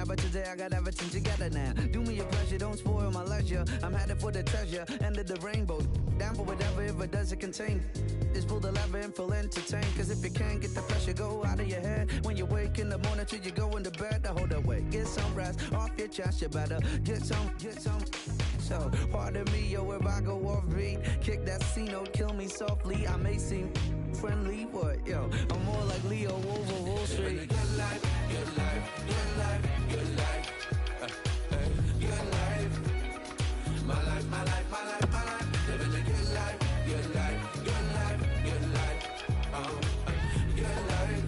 whatever today, I got everything together now. Do me a pleasure, don't spoil my leisure. I'm headed for the treasure, end of the rainbow. Down for whatever, if it doesn't contain. Just pull the lever and feel entertained. Cause if you can't get the pressure, go out of your head. When you wake in the morning till you go into bed, hold that way. Get some rest off your chest, you better get some. So, pardon me, yo, if I go off beat. Kick that C note, kill me softly. I may seem friendly, but yo, I'm more like Leo over Wall Street. Good life, good life, good life, good life. Good life. My life, my life, my life, my life. Living a good life, good life, good life, good life. Good life.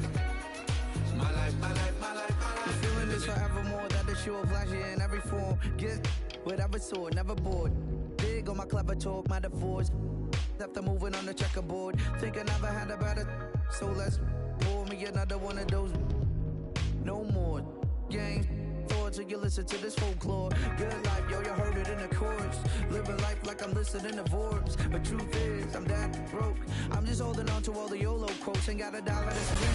My life, my life, my life, my life. I'm feeling this forevermore, that the show of pleasure in every form. Get whatever sword, never bored. Big on my clever talk, metaphors. After moving on the checkerboard, think I never had a better. So let's pour me another one of those. No more games. Thoughts till you listen to this folklore. Good life, yo, you heard it in the chorus. Living life like I'm listening to Forbes. But truth is, I'm that broke. I'm just holding on to all the YOLO quotes. Ain't got a dollar to spend.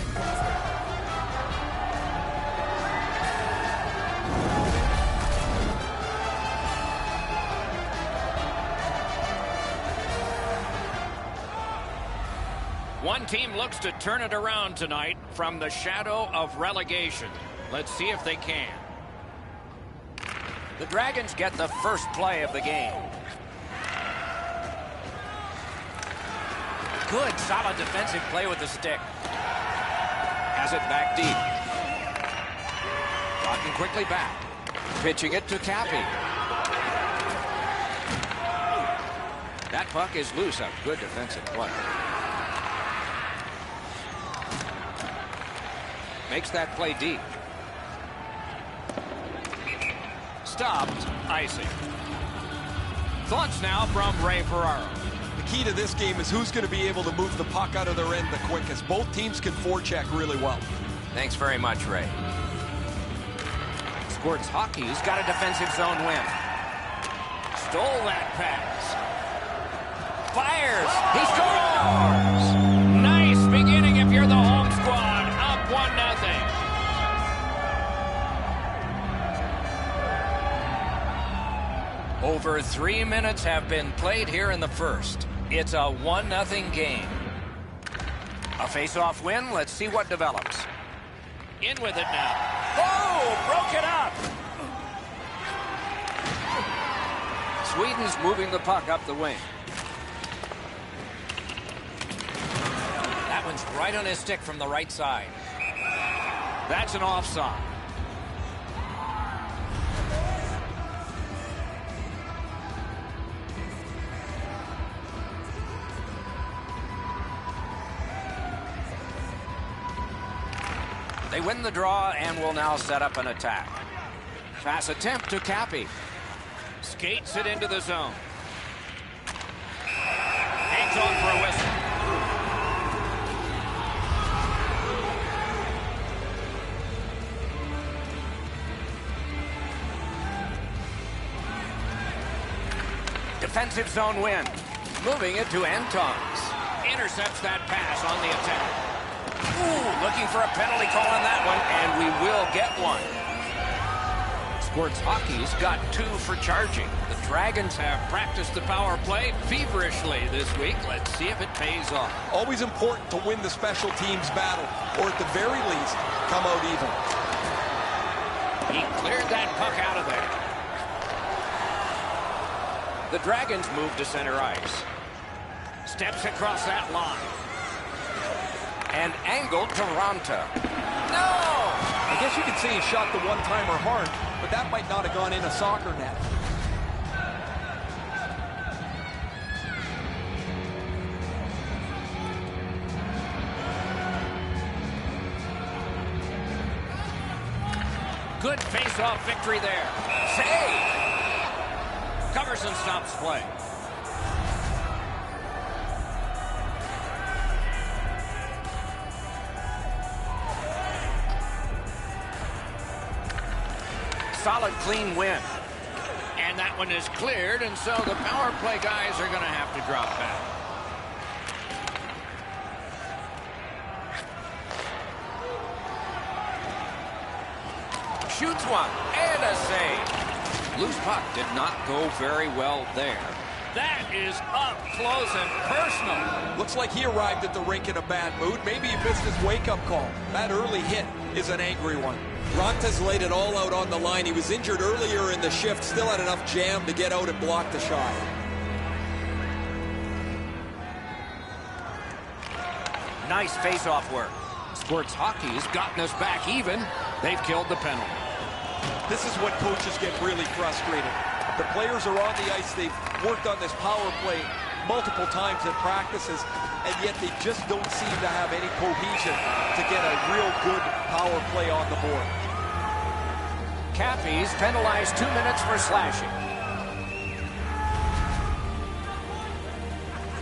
One team looks to turn it around tonight from the shadow of relegation. Let's see if they can. The Dragons get the first play of the game. Good, solid defensive play with the stick. Has it back deep. Walking quickly back. Pitching it to Cappy. That puck is loose. A good defensive play. Makes that play deep. Stopped, icing. Thoughts now from Ray Ferraro. The key to this game is who's going to be able to move the puck out of their end the quickest. Both teams can forecheck really well. Thanks very much, Ray. Squirts Hockey's got a defensive zone win. Stole that pass. Fires. He scores. Nice beginning if you're the home squad. Up 1-0. Over 3 minutes have been played here in the first. It's a 1-0 game. A face-off win. Let's see what develops. In with it now. Oh, broke it up. Sweden's moving the puck up the wing. That one's right on his stick from the right side. That's an offside. They win the draw and will now set up an attack. Pass attempt to Cappy. Skates it into the zone. Hangs on for a whistle. Defensive zone win. Moving it to Antons. Intercepts that pass on the attack. Ooh, looking for a penalty call on that one, and we will get one. Squirts Hockey's got 2 for charging. The Dragons have practiced the power play feverishly this week. Let's see if it pays off. Always important to win the special teams battle, or at the very least, come out even. He cleared that puck out of there. The Dragons move to center ice. Steps across that line. And angled to Ranta. No! I guess you could say he shot the one-timer hard, but that might not have gone in a soccer net. Good face-off victory there. Save! Covers and stops play. Solid, clean win. And that one is cleared, and so the power play guys are going to have to drop back. shoots one, and a save. Loose puck did not go very well there. That is up close and personal. Looks like he arrived at the rink in a bad mood. Maybe he missed his wake-up call. That early hit is an angry one. Ranta's laid it all out on the line. He was injured earlier in the shift, still had enough jam to get out and block the shot. Nice face-off work. Sports hockey's gotten us back even. They've killed the penalty. This is when coaches get really frustrated. The players are on the ice. They've worked on this power play multiple times in practices, and yet they just don't seem to have any cohesion to get a real good power play on the board. Cappies penalized 2 minutes for slashing.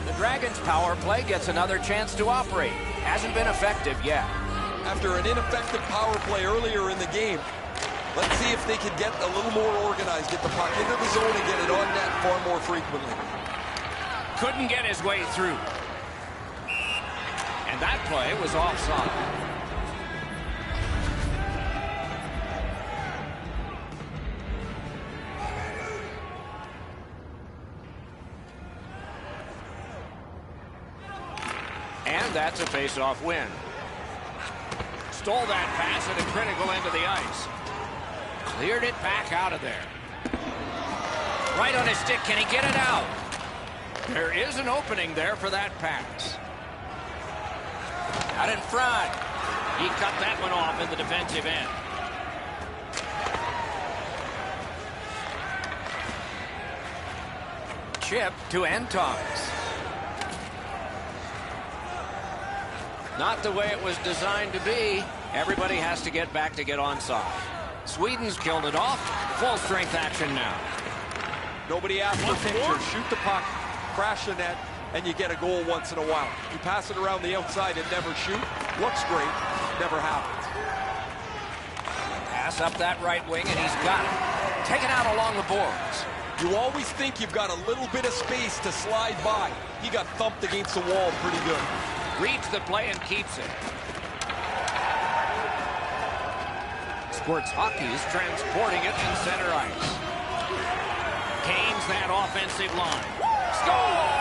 The Dragons' power play gets another chance to operate. Hasn't been effective yet. After an ineffective power play earlier in the game, let's see if they can get a little more organized, get the puck into the zone and get it on net far more frequently. Couldn't get his way through. And that play was offside. And that's a face-off win. Stole that pass at a critical end of the ice. Cleared it back out of there. Right on his stick. Can he get it out? There is an opening there for that pass. Out in front. He cut that one off in the defensive end. Chip to Antongs. Not the way it was designed to be. Everybody has to get back to get onside. Sweden's killed it off. Full strength action now. Nobody asked for pictures. Shoot the puck, crash the net, and you get a goal once in a while. You pass it around the outside and never shoot. Looks great. Never happens. Pass up that right wing, and he's got it. Taken out along the boards. You always think you've got a little bit of space to slide by. He got thumped against the wall pretty good. Reads the play and keeps it. Squirts hockey's transporting it in center ice. Gains that offensive line. Score!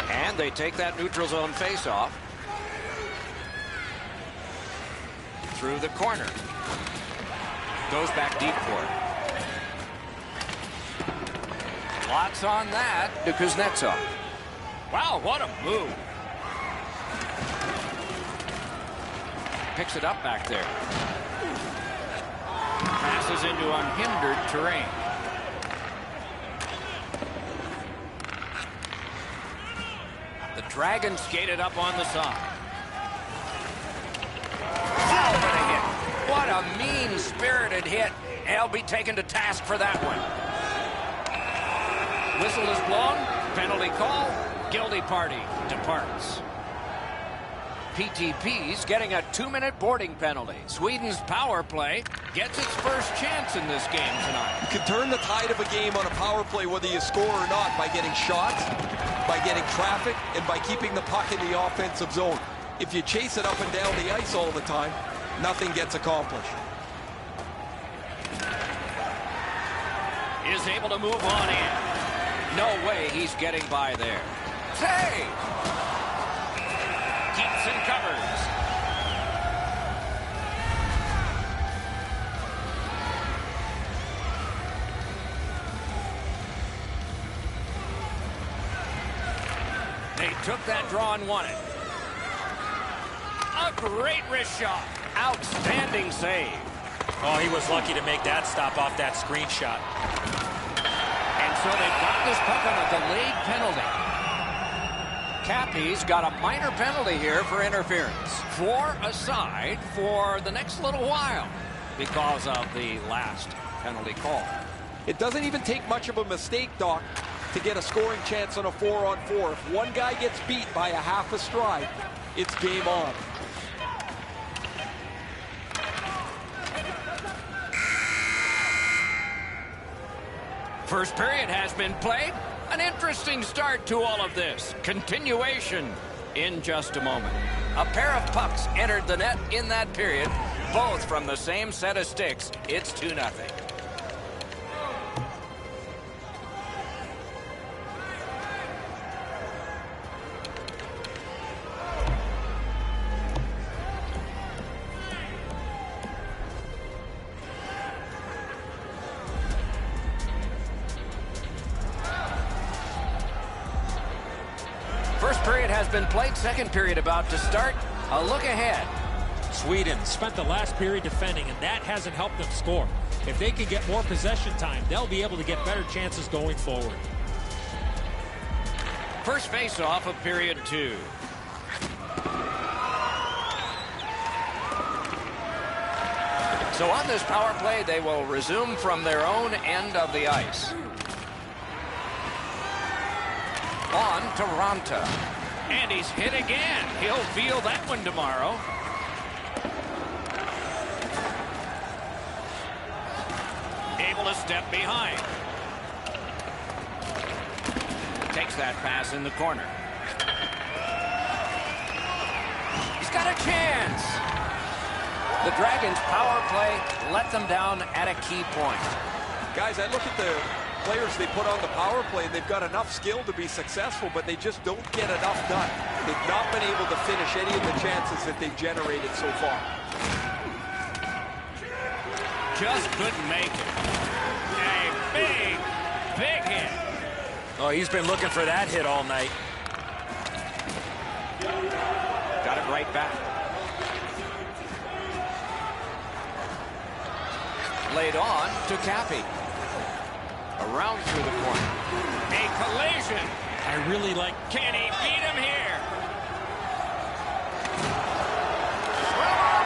And they take that neutral zone face-off. Through the corner. Goes back deep for it. Lots on that to Kuznetsov. Wow, what a move. Picks it up back there. Passes into unhindered terrain. The Dragons skated up on the side. What a mean-spirited hit. They'll be taken to task for that one. Whistle is blown. Penalty call. Guilty party departs. PTP's getting a 2-minute boarding penalty. Sweden's power play gets its first chance in this game tonight. You can turn the tide of a game on a power play whether you score or not by getting shots, by getting traffic, and by keeping the puck in the offensive zone. If you chase it up and down the ice all the time, nothing gets accomplished. Is able to move on in. No way he's getting by there. Save! Keeps and covers. They took that draw and won it. A great wrist shot. Outstanding save. Oh, he was lucky to make that stop off that screen shot. And so they've got this puck on a delayed penalty. Cappy's got a minor penalty here for interference. 4 aside for the next little while because of the last penalty call. It doesn't even take much of a mistake, Doc, to get a scoring chance on a 4-on-4. If one guy gets beat by a half a stride, it's game on. First period has been played. An interesting start to all of this. Continuation in just a moment. A pair of pucks entered the net in that period, both from the same set of sticks. It's 2-0. First period has been played. Second period about to start. A look ahead. Sweden spent the last period defending, and that hasn't helped them score. If they can get more possession time, they'll be able to get better chances going forward. First face-off of period 2. So on this power play, they will resume from their own end of the ice. On to Ranta. And he's hit again. He'll feel that one tomorrow. Able to step behind. Takes that pass in the corner. He's got a chance. The Dragons' power play let them down at a key point. Guys, I look at the players they put on the power play, and they've got enough skill to be successful, but they just don't get enough done. They've not been able to finish any of the chances that they've generated so far. Just couldn't make it. A big hit. Oh, he's been looking for that hit all night. Got it right back. Laid on to Cappy. Around through the corner. A collision. I really like... Can he beat him here?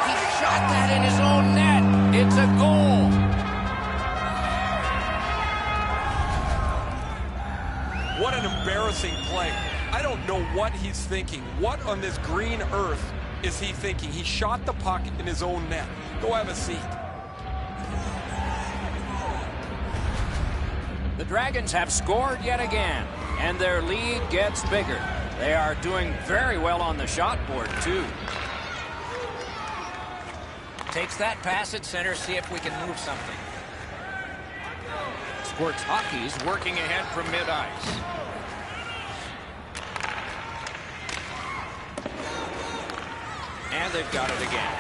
He shot that in his own net. It's a goal. What an embarrassing play. I don't know what he's thinking. What on this green earth is he thinking? He shot the puck in his own net. Go have a seat. The Dragons have scored yet again, and their lead gets bigger. They are doing very well on the shot board, too. Takes that pass at center, see if we can move something. Squirts Hockey's working ahead from mid-ice. And they've got it again.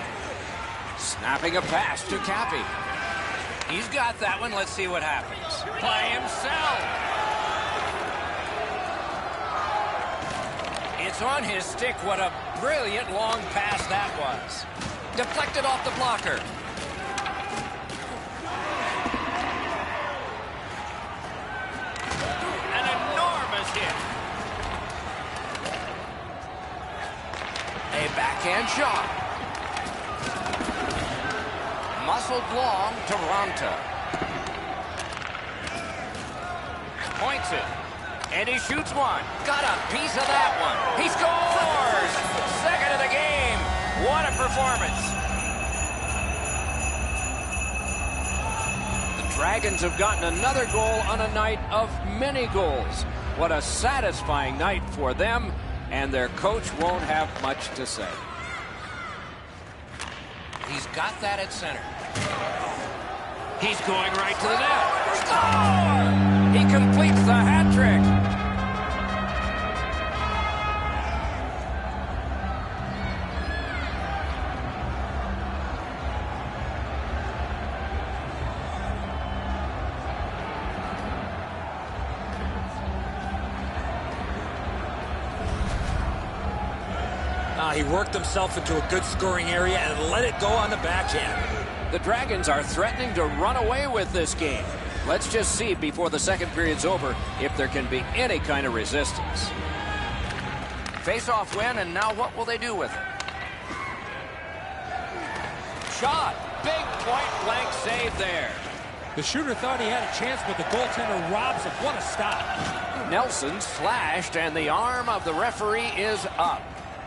Snapping a pass to Cappy. He's got that one. Let's see what happens. By himself. It's on his stick. What a brilliant long pass that was. Deflected off the blocker. An enormous hit. A backhand shot. Muscled long to Ranta. Points it. And he shoots one. Got a piece of that one. He scores! Second of the game. What a performance. The Dragons have gotten another goal on a night of many goals. What a satisfying night for them, and their coach won't have much to say. He's got that at center. He's going right to the net. Score! He completes the hat trick. He worked himself into a good scoring area and let it go on the backhand. The Dragons are threatening to run away with this game. Let's just see before the second period's over if there can be any kind of resistance. Face-off win, and now what will they do with it? Shot. Big point-blank save there. The shooter thought he had a chance, but the goaltender robs him. What a stop. Nelson slashed, and the arm of the referee is up.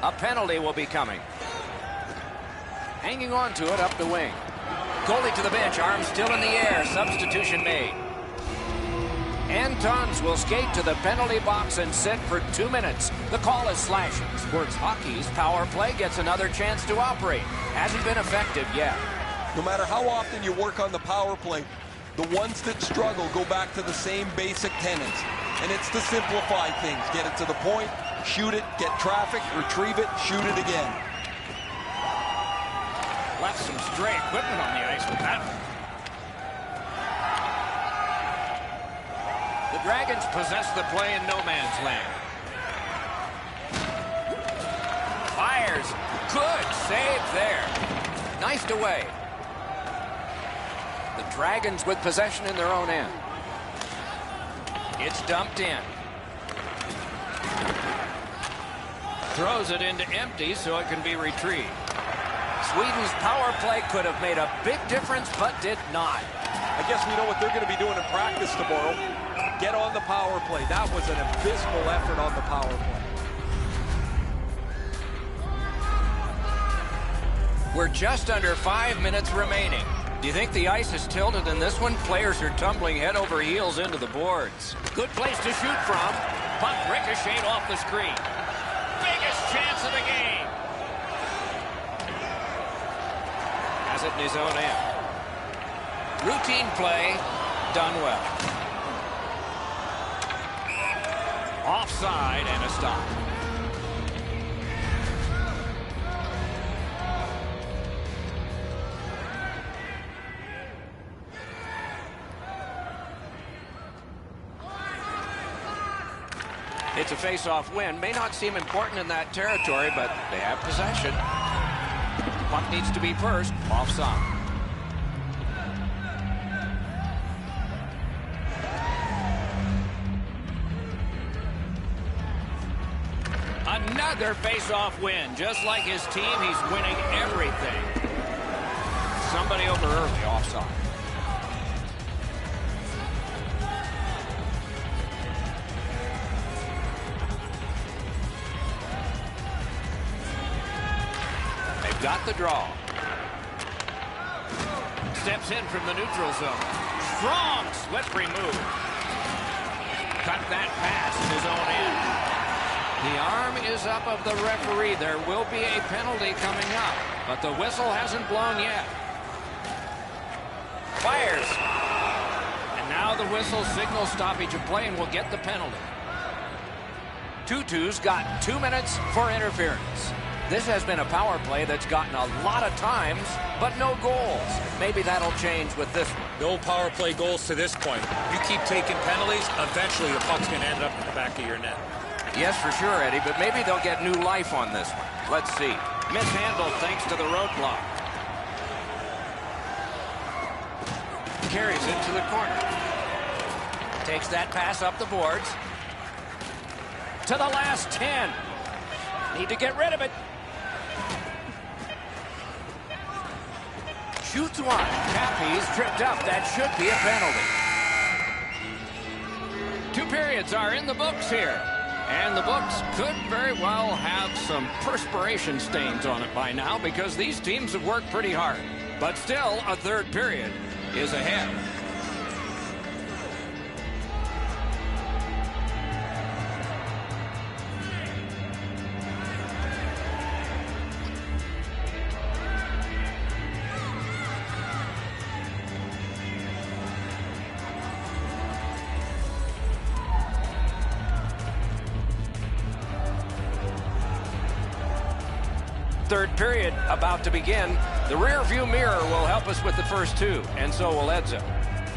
A penalty will be coming. Hanging on to it up the wing. Goalie to the bench, arm still in the air. Substitution made. Antons will skate to the penalty box and sit for 2 minutes. The call is slashing. Sports Hockey's power play gets another chance to operate. Hasn't been effective yet. No matter how often you work on the power play, the ones that struggle go back to the same basic tenets. And it's to simplify things. Get it to the point, shoot it, get traffic, retrieve it, shoot it again. Left some stray equipment on the ice with that one. The Dragons possess the play in no man's land. Fires. Good save there. Knifed away. The Dragons with possession in their own end. It's dumped in. Throws it into empty so it can be retrieved. Sweden's power play could have made a big difference, but did not. I guess we know what they're going to be doing in practice tomorrow. Get on the power play. That was an abysmal effort on the power play. We're just under 5 minutes remaining. Do you think the ice is tilted in this one? Players are tumbling head over heels into the boards. Good place to shoot from. Puck ricocheted off the screen. Biggest chance of the game. Has it in his own end. Routine play, done well. Offside and a stop. It's a face-off win. May not seem important in that territory, but they have possession. Puck needs to be first. Offside. Another face-off win. Just like his team, he's winning everything. Somebody over early. Offside. Got the draw. Steps in from the neutral zone. Strong, slippery move. Cut that pass in his own end. The arm is up of the referee. There will be a penalty coming up, but the whistle hasn't blown yet. Fires. And now the whistle signals stoppage of play and will get the penalty. Tutu's got 2 minutes for interference. This has been a power play that's gotten a lot of times, but no goals. Maybe that'll change with this one. No power play goals to this point. You keep taking penalties, eventually the puck's going to end up in the back of your net. Yes, for sure, Eddie, but maybe they'll get new life on this one. Let's see. Mishandled thanks to the roadblock. Carries it to the corner. Takes that pass up the boards. To the last 10. Need to get rid of it. Shoots one. Cappy's tripped up. That should be a penalty. 2 periods are in the books here. And the books could very well have some perspiration stains on it by now because these teams have worked pretty hard. But still, a third period is ahead. Third period about to begin. The rear view mirror will help us with the first 2, and so will Edzo.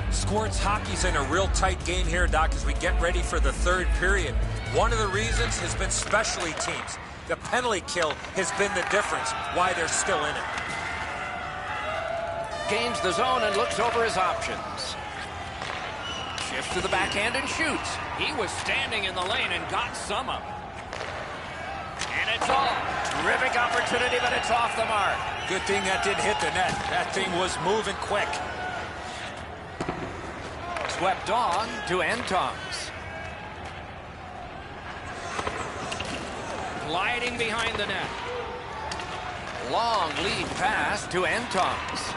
Sports Hockey's in a real tight game here, Doc, as we get ready for the third period. One of the reasons has been specialty teams. The penalty kill has been the difference, why they're still in it. Gains the zone and looks over his options. Shifts to the backhand and shoots. He was standing in the lane and got some of it. And it's all. Terrific opportunity, but it's off the mark. Good thing that didn't hit the net. That thing was moving quick. Swept on to Antons. Gliding behind the net. Long lead pass to Antons.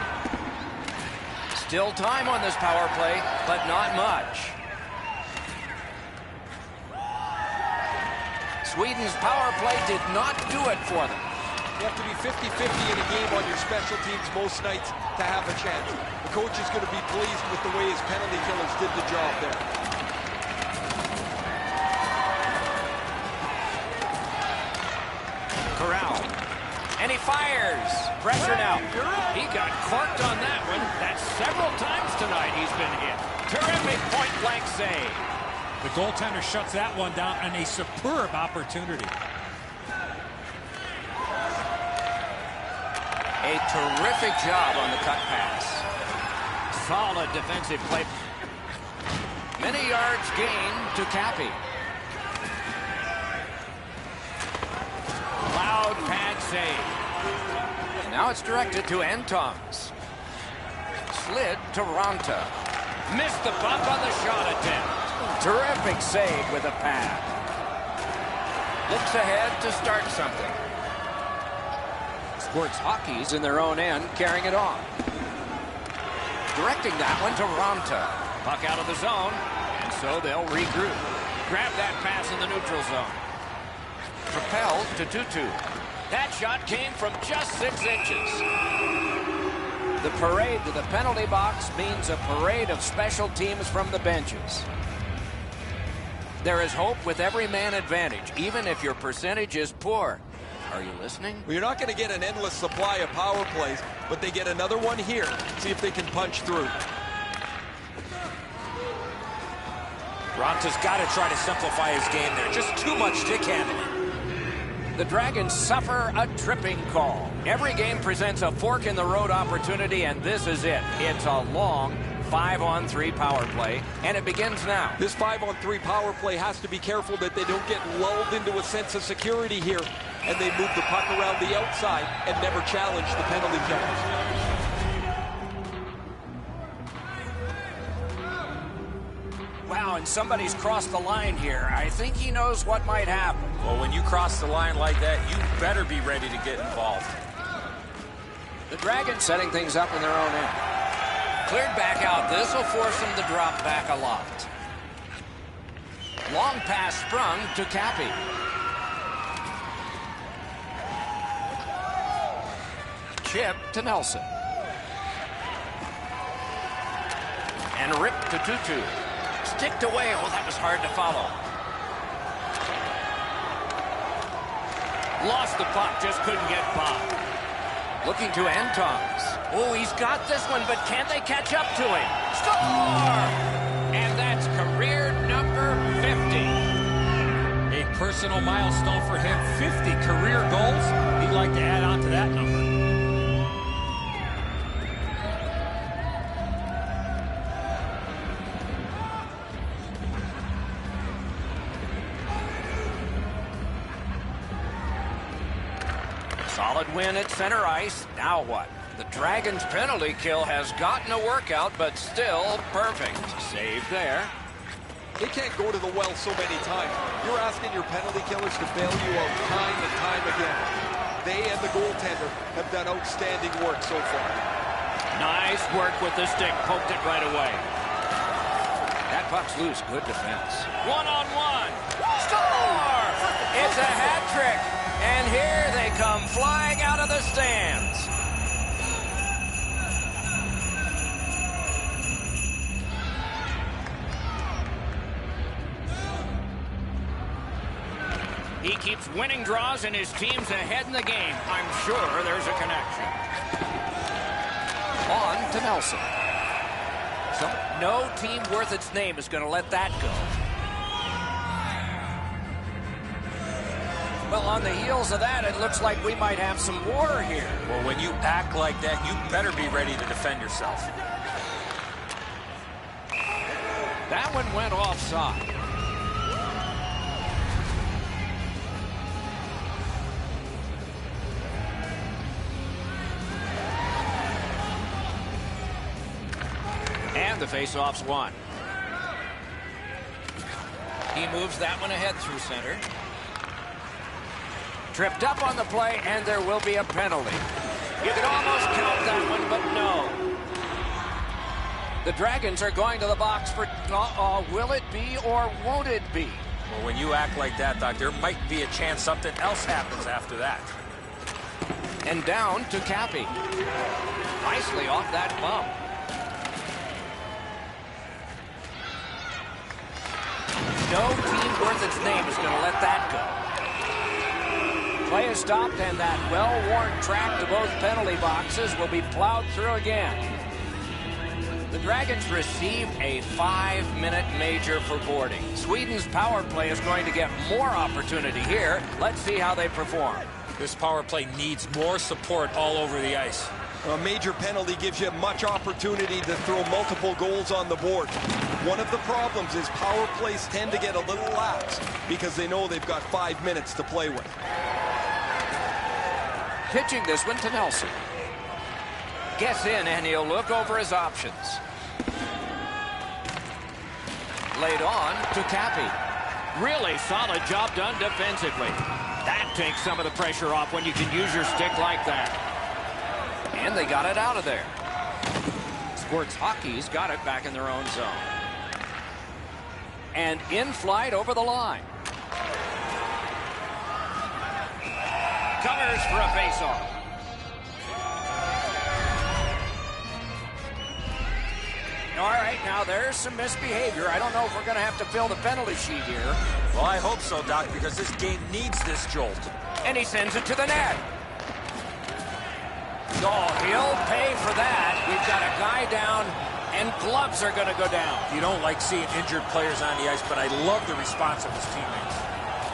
Still time on this power play, but not much. Sweden's power play did not do it for them. You have to be 50-50 in a game on your special teams most nights to have a chance. The coach is going to be pleased with the way his penalty killers did the job there. Corral. And he fires. Pressure now. He got corked on that one. That's several times tonight he's been hit. Terrific point-blank save. The goaltender shuts that one down on a superb opportunity. A terrific job on the cut pass. Solid defensive play. Many yards gained to Cappy. Loud pad save. And now it's directed to Antongs. Slid to Ranta. Missed the bump on the shot attempt. Terrific save with a pad. Looks ahead to start something. Squirts Hockey's in their own end, carrying it on. Directing that one to Ranta. Puck out of the zone, and so they'll regroup. Grab that pass in the neutral zone. Propelled to Tutu. That shot came from just 6 inches. The parade to the penalty box means a parade of special teams from the benches. There is hope with every man advantage, even if your percentage is poor. Are you listening? Well, you're not going to get an endless supply of power plays, but they get another one here. See if they can punch through. Ranta's got to try to simplify his game there. Just too much stick handling. The Dragons suffer a tripping call. Every game presents a fork-in-the-road opportunity, and this is it. It's a long 5-on-3 power play, and it begins now. This 5-on-3 power play has to be careful that they don't get lulled into a sense of security here, and they move the puck around the outside and never challenge the penalty killers. Wow, and somebody's crossed the line here. I think he knows what might happen. Well, when you cross the line like that, you better be ready to get involved. The Dragons setting things up in their own end. Cleared back out. This will force them to drop back a lot. Long pass sprung to Cappy. Chip to Nelson. And ripped to Tutu. Sticked away. Oh, that was hard to follow. Lost the puck. Just couldn't get by. Looking to Antongs. Oh, he's got this one, but can they catch up to him? Score! And that's career number 50. A personal milestone for him. 50 career goals. He'd like to add on to that number. Solid win at center ice. Now what? The Dragons' penalty kill has gotten a workout, but still perfect. Save there. They can't go to the well so many times. You're asking your penalty killers to bail you out time and time again. They and the goaltender have done outstanding work so far. Nice work with the stick. Poked it right away. That puck's loose. Good defense. One-on-one. Score! It's a hat trick. And here they come flying out of the stands. He keeps winning draws and his team's ahead in the game. I'm sure there's a connection. On to Nelson. So no team worth its name is going to let that go. Well, on the heels of that, it looks like we might have some war here. Well, when you act like that, you better be ready to defend yourself. That one went offside. And the faceoff's won. He moves that one ahead through center. Tripped up on the play, and there will be a penalty. You could almost count that one, but no. The Dragons are going to the box for... will it be or won't it be? Well, when you act like that, Doc, there might be a chance something else happens after that. And down to Cappy. Nicely off that bump. No team worth its name is going to let that go. Play is stopped, and that well-worn track to both penalty boxes will be plowed through again. The Dragons received a 5-minute major for boarding. Sweden's power play is going to get more opportunity here. Let's see how they perform. This power play needs more support all over the ice. A major penalty gives you much opportunity to throw multiple goals on the board. One of the problems is power plays tend to get a little lax because they know they've got 5 minutes to play with. Pitching this one to Nelson. Gets in, and he'll look over his options. Laid on to Cappy. Really solid job done defensively. That takes some of the pressure off when you can use your stick like that. And they got it out of there. Sports Hockey's got it back in their own zone. And in flight over the line. Covers for a face-off. All right, now there's some misbehavior. I don't know if we're going to have to fill the penalty sheet here. Well, I hope so, Doc, because this game needs this jolt. And he sends it to the net. Oh, he'll pay for that. We've got a guy down, and gloves are going to go down. You don't like seeing injured players on the ice, but I love the response of his teammates.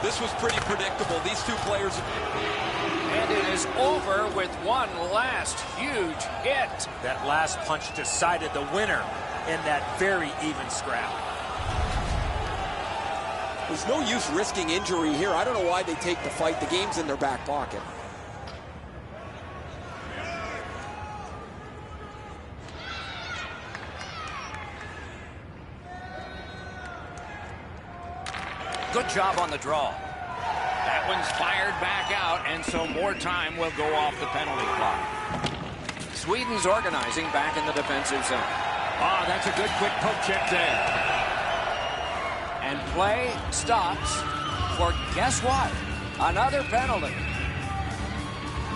This was pretty predictable. These two players... And it is over with one last huge hit. That last punch decided the winner in that very even scrap. There's no use risking injury here. I don't know why they take the fight. The game's in their back pocket. Good job on the draw. That one's fired back out, and so more time will go off the penalty clock. Sweden's organizing back in the defensive zone. Oh, that's a good quick poke check there. And play stops for, guess what? Another penalty.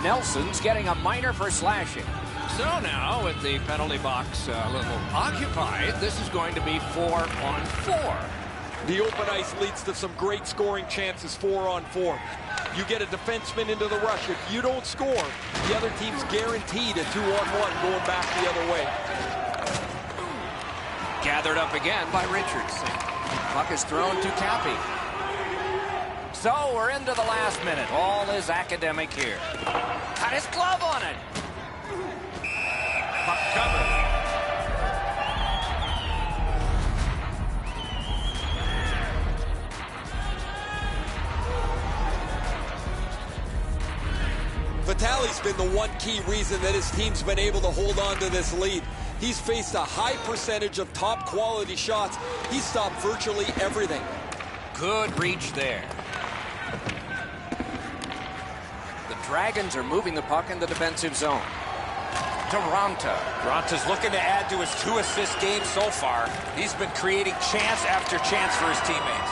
Nelson's getting a minor for slashing. So now, with the penalty box a little occupied, this is going to be 4-on-4. The open ice leads to some great scoring chances, 4-on-4. You get a defenseman into the rush. If you don't score, the other team's guaranteed a 2-on-1 going back the other way. Gathered up again by Richardson. Puck is thrown to Cappy. So we're into the last minute. All is academic here. Got his glove on it. Puck covered. Vitale's been the one key reason that his team's been able to hold on to this lead. He's faced a high percentage of top quality shots. He's stopped virtually everything. Good reach there. The Dragons are moving the puck in the defensive zone. To Ronta. Ronta's looking to add to his 2-assist game so far. He's been creating chance after chance for his teammates.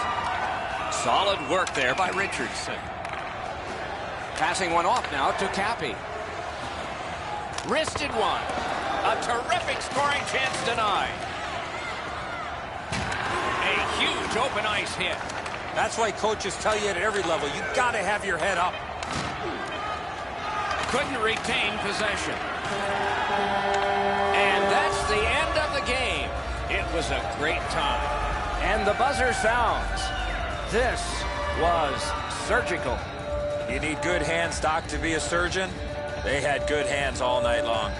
Solid work there by Richardson. Passing one off now to Cappy. Wristed one. A terrific scoring chance denied. A huge open ice hit. That's why coaches tell you at every level, you got to have your head up. Couldn't retain possession. And that's the end of the game. It was a great time. And the buzzer sounds. This was surgical. You need good hands, Doc, to be a surgeon. They had good hands all night long.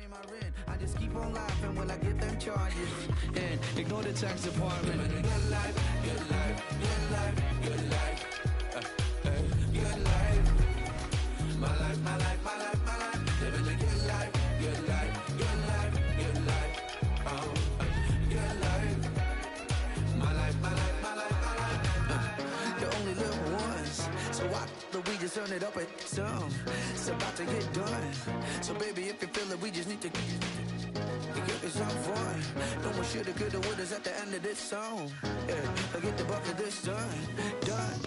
pay my rent. I just keep on laughing when I get them charges. And ignore the tax department. Living a good life, good life, good life, good life. Good life. My life, my life, my life, my life. Living a good life, good life, good life, good life. Oh, good life. My life, my life, my life, my life. You only live once, so why don't we just turn it up at some? It's about to get done. So baby, if you feel it, we just need to get some fun. No more shoulda, coulda, wouldas at the end of this song. Yeah, I get the bucket this done, done,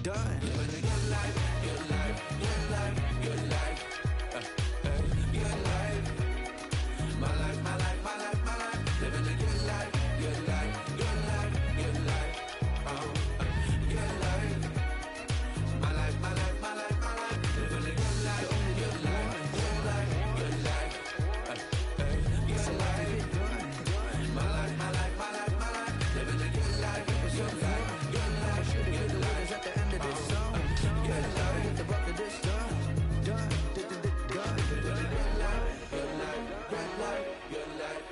done. Living a good life, good life, good life, good life. Good life. My life, my life, my life, my life. Living a good life, good life, good life, good life. Oh, good life. My life, my life, my life, my life. Living a good life, good life, good life, good life. It's a life to get done. My life, my life, my life, my life. Living a good life, good life, good life. Shoulda, coulda, wouldas at the end of this song. Good life, get the bucket this done, done, done. Living a good life, good life, good life, good life,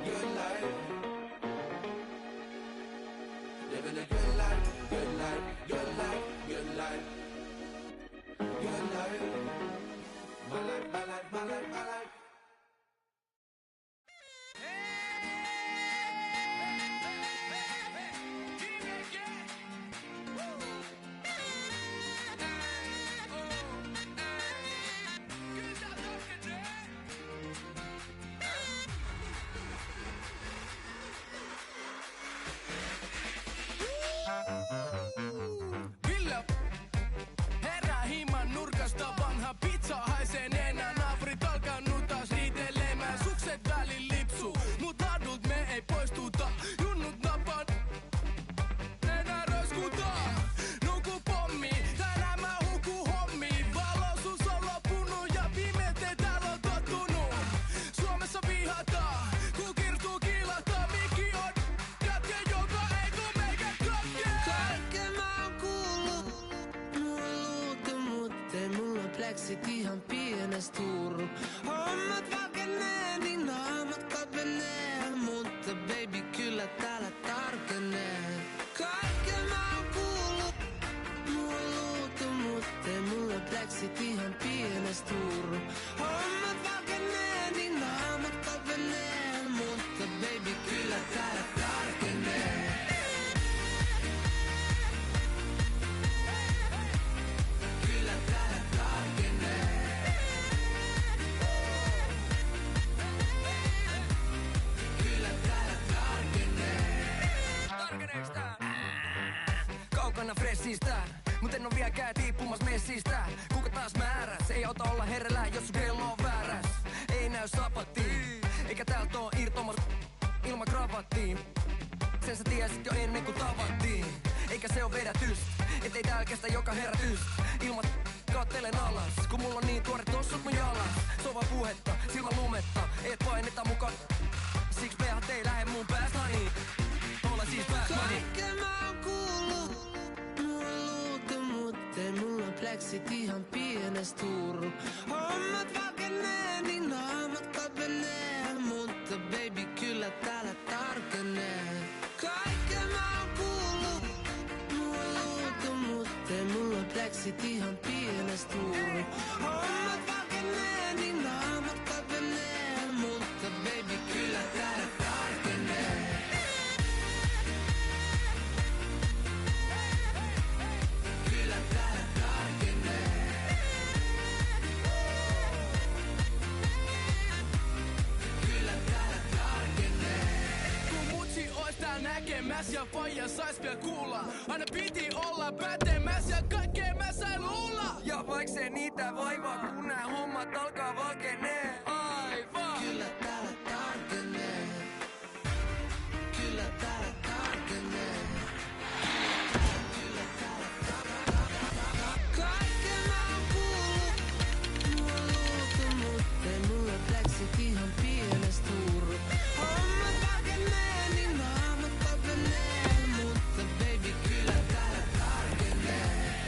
good life. Living a good life, good life, good life, good life, good life. My life, my life, my life, my life. Ville, herää himan nurkasta, vanha pizza haisee nenä. Naapurit alkanut taas riitelemään, sukset välin lipsuu. Mut ladut me ei poistuta, junnut napaan. Nenä roiskutaan, nuku pommi, tänään mä hukuu hommi. Valoisuus on loppunut ja pimeteen täällä on tottunut. Suomessa vihataan, kun kirtuu kiilahtaa, mikki on jatke, joka ei tuu meikä koskee. Kaiken mä oon kuullut, mulla luutu, mut ei mulla pleksit ihan pienes turru. Hommat valkenee, niin naamat kapenee, mutta baby kyllä täällä tarkenee. Kaiken mä oon kuullut, mulla luutu, mut ei mulla pleksit ihan pienes turru. Hommat valkenee, niin naamat kapenee, mutta baby kyllä täällä tarkenee. Kyllä täällä tarkenee. Kyllä täällä tarkenee. Tarkeneeks tää? Kaukana fressistä, mut en oo vieläkään tiippumas messistä. Kuka taas määräs? Ei auta olla hereillä, jos sun kello on vääräs. Ei näy sapattiin, eikä täältä oo irtomas ilman kravattiin. Sen sä tiesit jo ennen kuin tavattiin. Eikä se oo vedätys, ettei täällä kestä joka herätys. Ilmat kattelen alas, kun mulla on niin tuore tossut mun jalas. Se on vaan puhetta, silmä lumetta, et paineta mukaan. Siksi pehat ei lähe mun päästä, niin olla siis päästä. Kaiken mä oon kuullut, mulla luutu, mut ei mulla pleksit ihan pienes turru. Hommat valkenee, niin naamat kapenee, mutta baby kyllä täällä tarkenee. Kaiken mä oon kuullut, mulla luutu, mut ei mulla pleksit ihan pienes turru. Hommat valkenee, niin naamat kapenee, mutta baby kyllä täällä tarkenee. Kyllä täällä tarkenee. Kyllä täällä tarkenee. Kun mutsi ois täällä näkemäs ja faija sais vielä kuulla. Aina piti olla pätemäs ja kaikkea mä sain luulla. Ja vaik se niitä vaivaa, kun nää hommat alkaa valkenee. Aivan. Kyllä täällä tarkenee. Kyllä täällä tarkenee. Kyllä täällä tarkenee. Kaiken mä oon kuullut, mulla luutu, mut ei mulla pleksit ihan pienes turru. Hommat valkenee, niin naamat kapenee, mutta baby kyllä täällä tarkenee.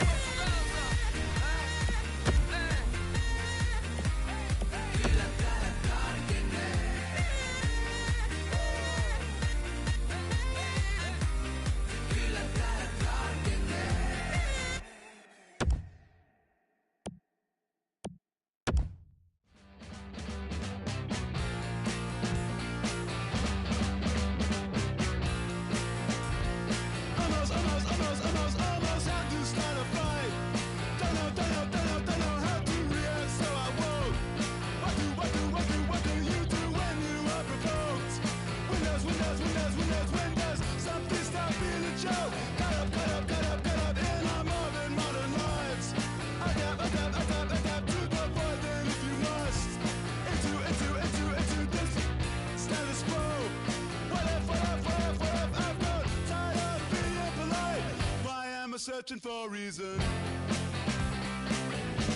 searching for a reason.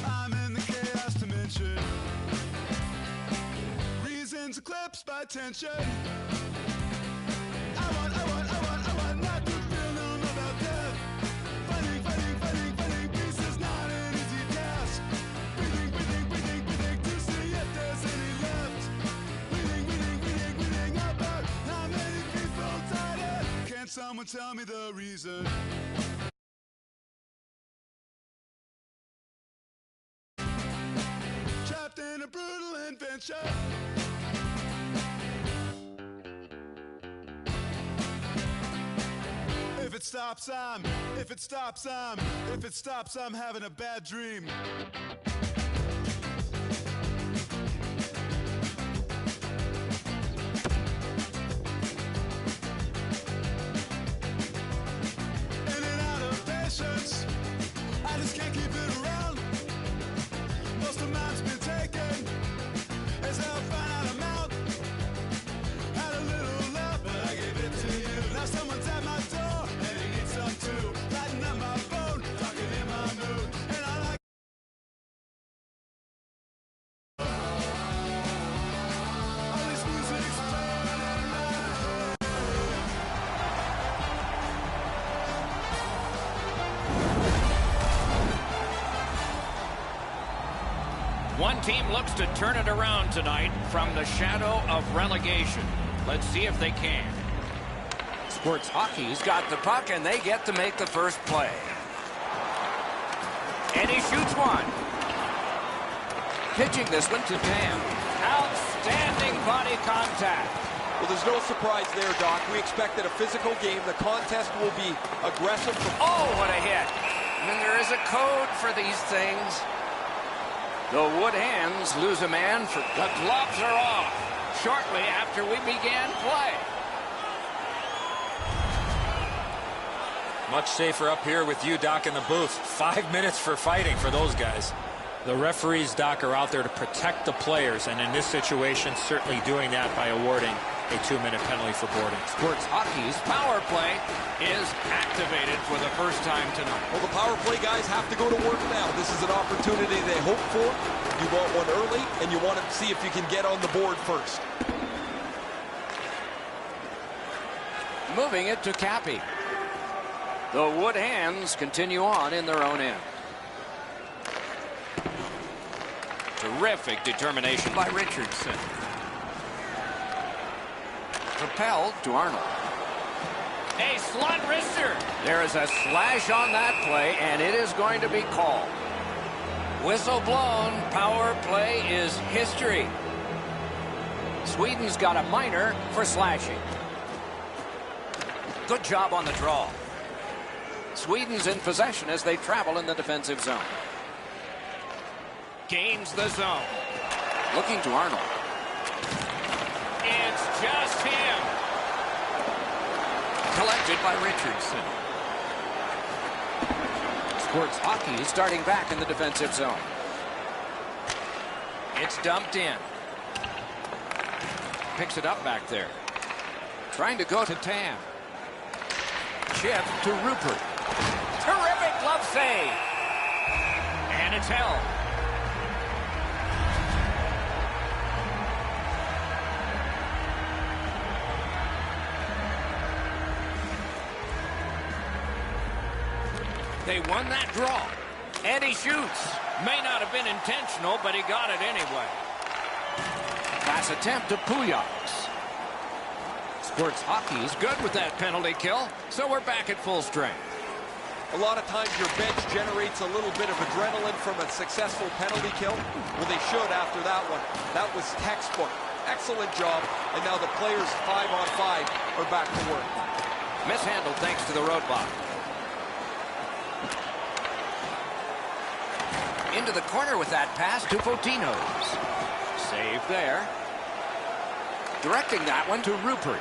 I'm in the chaos dimension. Reasons eclipsed by tension. I want not to feel known about death. Fighting, peace is not an easy task. Breathing, to see if there's any left. Breathing about how many people died. Can someone tell me the reason? Trapped in a brutal invention. If it stops, I'm having a bad dream. In and out of patience, I just can't keep it around. Most of mine's been taken, as I'll find out amount. Had a little love, but I gave it to you. Now someone's at my door, and he needs some too. Lighting up my phone, talking in my mood, and I like all this music's playing in my head. One team looks to turn it around tonight from the shadow of relegation. Let's see if they can. Sports Hockey's got the puck, and they get to make the first play. And he shoots one. Pitching this one to Tam. Outstanding body contact. Well, there's no surprise there, Doc. We expected a physical game. The contest will be aggressive. Oh, what a hit. And there is a code for these things. The Wood Hens lose a man. For the gloves are off shortly after we began play. Much safer up here with you, Doc, in the booth. 5 minutes for fighting for those guys. The referees, Doc, are out there to protect the players, and in this situation, certainly doing that by awarding a 2-minute penalty for boarding. Sports Hockey's power play is activated for the first time tonight. Well, the power play guys have to go to work now. This is an opportunity they hope for. You want one early, and you want to see if you can get on the board first. Moving it to Cappy. The Wood Hens continue on in their own end. Terrific determination by Richardson. Propelled to Arnold. A slot wrister. There is a slash on that play, and it is going to be called. Whistle blown. Power play is history. Sweden's got a minor for slashing. Good job on the draw. Sweden's in possession as they travel in the defensive zone. Gains the zone. Looking to Arnold. It's just him. Collected by Richardson. Sports Hockey starting back in the defensive zone. It's dumped in. Picks it up back there. Trying to go to Tam. Chip to Rupert. Terrific glove save. And it's held. They won that draw. And he shoots. May not have been intentional, but he got it anyway. Pass attempt to Pujols. Sports Hockey's good with that penalty kill, so we're back at full strength. A lot of times your bench generates a little bit of adrenaline from a successful penalty kill. Well, they should after that one. That was textbook. Excellent job. And now the players 5-on-5 are back to work. Mishandled thanks to the roadblock. Into the corner with that pass to Fotinos. Save there. Directing that one to Rupert.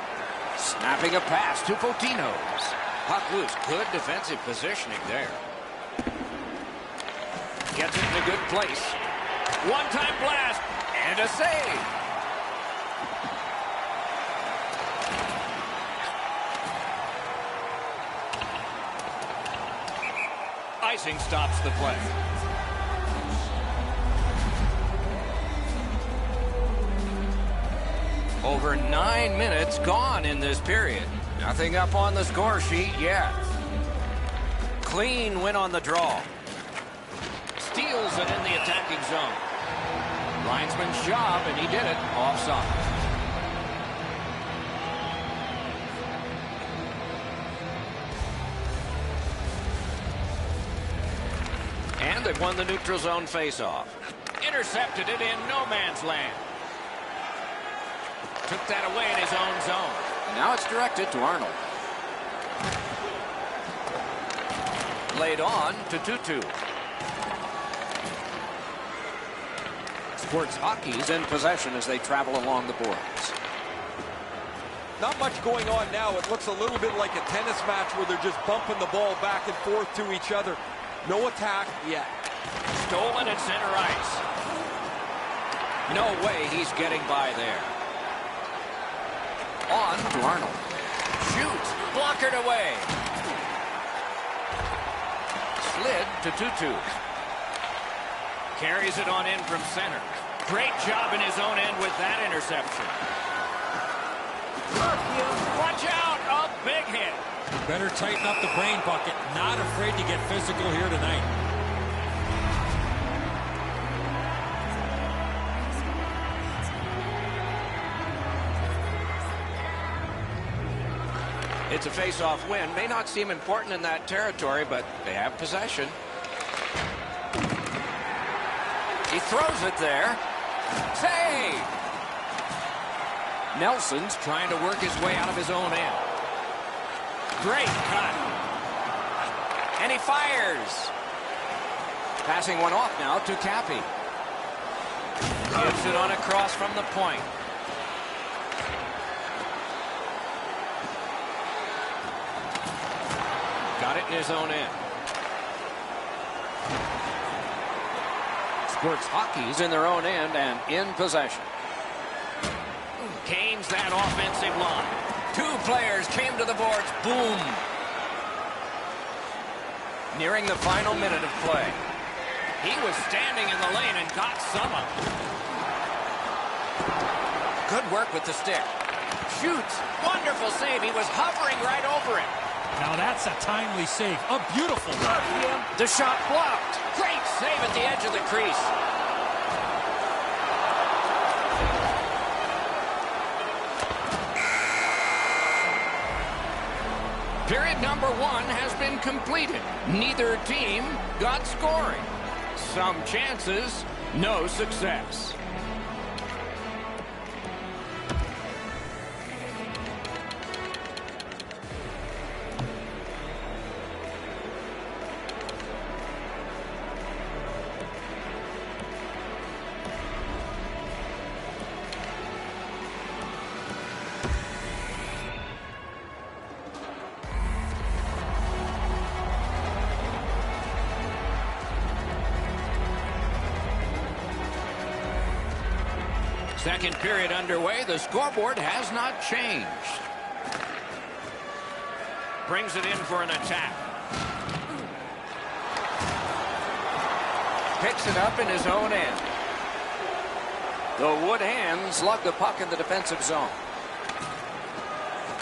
Snapping a pass to Fotinos. Puck loose. Good defensive positioning there. Gets it in a good place. One-time blast. And a save. icing stops the play. Over 9 minutes gone in this period. Nothing up on the score sheet yet. Clean win on the draw. Steals it in the attacking zone. Linesman's job, and he did it. Offside. And they've won the neutral zone faceoff. Intercepted it in no man's land. Took that away in his own zone. And now it's directed to Arnold. Laid on to Tutu. Sports Hockey's in possession as they travel along the boards. Not much going on now. It looks a little bit like a tennis match where they're just bumping the ball back and forth to each other. No attack yet. Stolen at center ice. No way he's getting by there. On to Arnold. Shoots. Blockered away. Slid to Tutu. Carries it on in from center. Great job in his own end with that interception. Watch out. A big hit. Better tighten up the brain bucket. Not afraid to get physical here tonight. It's a face-off win. May not seem important in that territory, but they have possession. He throws it there. Save! Nelson's trying to work his way out of his own end. Great cut. And he fires. Passing one off now to Cappy. Gives it on across from the point. Got it in his own end. Sports Hockey's in their own end and in possession. Canes that offensive line. Two players came to the boards. Boom. Nearing the final minute of play. He was standing in the lane and got some of it. Good work with the stick. Shoots. Wonderful save. He was hovering right over it. Now that's a timely save. A beautiful one. The shot blocked. Great save at the edge of the crease. Period number 1 has been completed. Neither team got scoring. Some chances, no success. Second period underway. The scoreboard has not changed. Brings it in for an attack. Picks it up in his own end. The wood hands lug the puck in the defensive zone.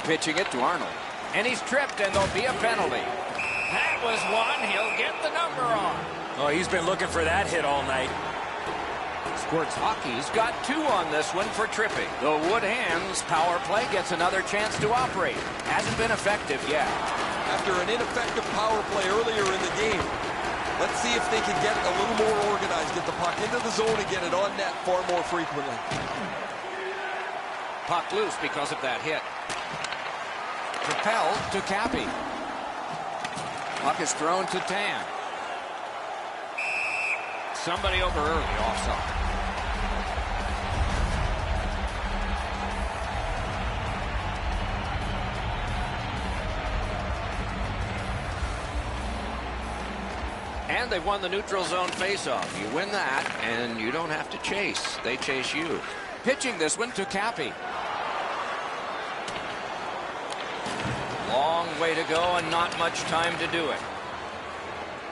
Pitching it to Arnold. And he's tripped, and there'll be a penalty. That was one. He'll get the number on. Oh, he's been looking for that hit all night. Sports Hockey's got 2 on this one for tripping. The wood hands power play gets another chance to operate. Hasn't been effective yet. After an ineffective power play earlier in the game, let's see if they can get a little more organized, get the puck into the zone and get it on net far more frequently. Puck loose because of that hit. Propelled to Cappy. Puck is thrown to Tan. Somebody over early, offside. And they've won the neutral zone faceoff. You win that, and you don't have to chase. They chase you. Pitching this one to Cappy. Long way to go and not much time to do it.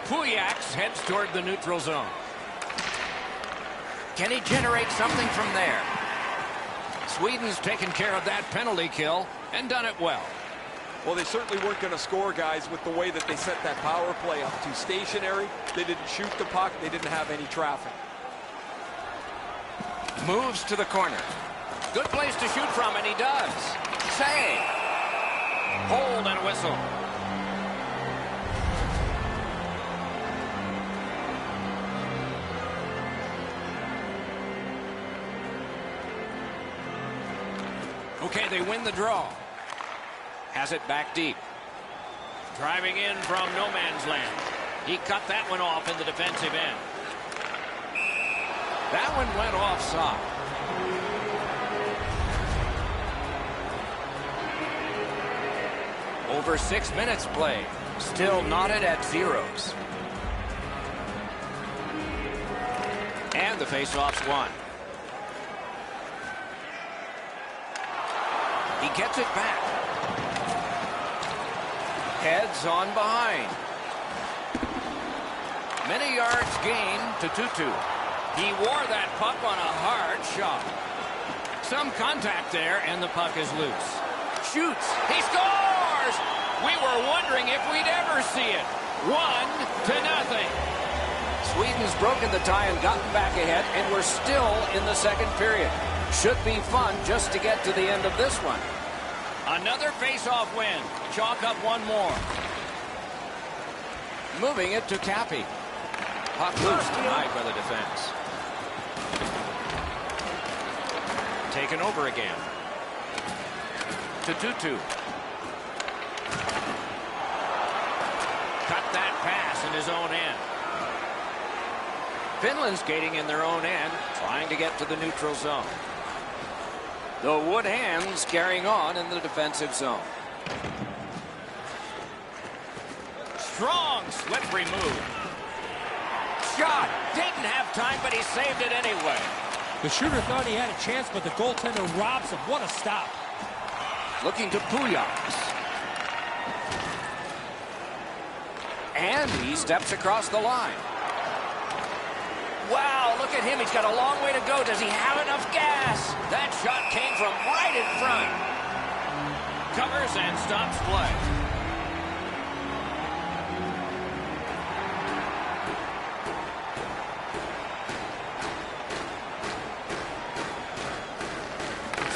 Pujax heads toward the neutral zone. Can he generate something from there? Sweden's taken care of that penalty kill and done it well. Well, they certainly weren't going to score, guys, with the way that they set that power play up. Too stationary. They didn't shoot the puck. They didn't have any traffic. Moves to the corner. Good place to shoot from, and he does. Save. Hold and whistle. Okay, they win the draw. Has it back deep. Driving in from no man's land. He cut that one off in the defensive end. That one went offside. Over 6 minutes played. Still knotted at zeros. And the faceoff's won. He gets it back. Heads on behind. Many yards gained to Tutu. He wore that puck on a hard shot. Some contact there, and the puck is loose. Shoots. He scores! We were wondering if we'd ever see it. 1-0. Sweden's broken the tie and gotten back ahead, and we're still in the second period. Should be fun just to get to the end of this one. Another face-off win. Chalk up one more. Moving it to Cappy. Puck loose, denied by the defense. Taken over again. To Tutu. Cut that pass in his own end. Finland skating in their own end, trying to get to the neutral zone. The Wood Hands carrying on in the defensive zone. Strong, slippery move. Shot. Didn't have time, but he saved it anyway. The shooter thought he had a chance, but the goaltender robs him. What a stop. Looking to Pujax. And he steps across the line. Wow, look at him. He's got a long way to go. Does he have enough gas? That shot came from right in front. Covers and stops play.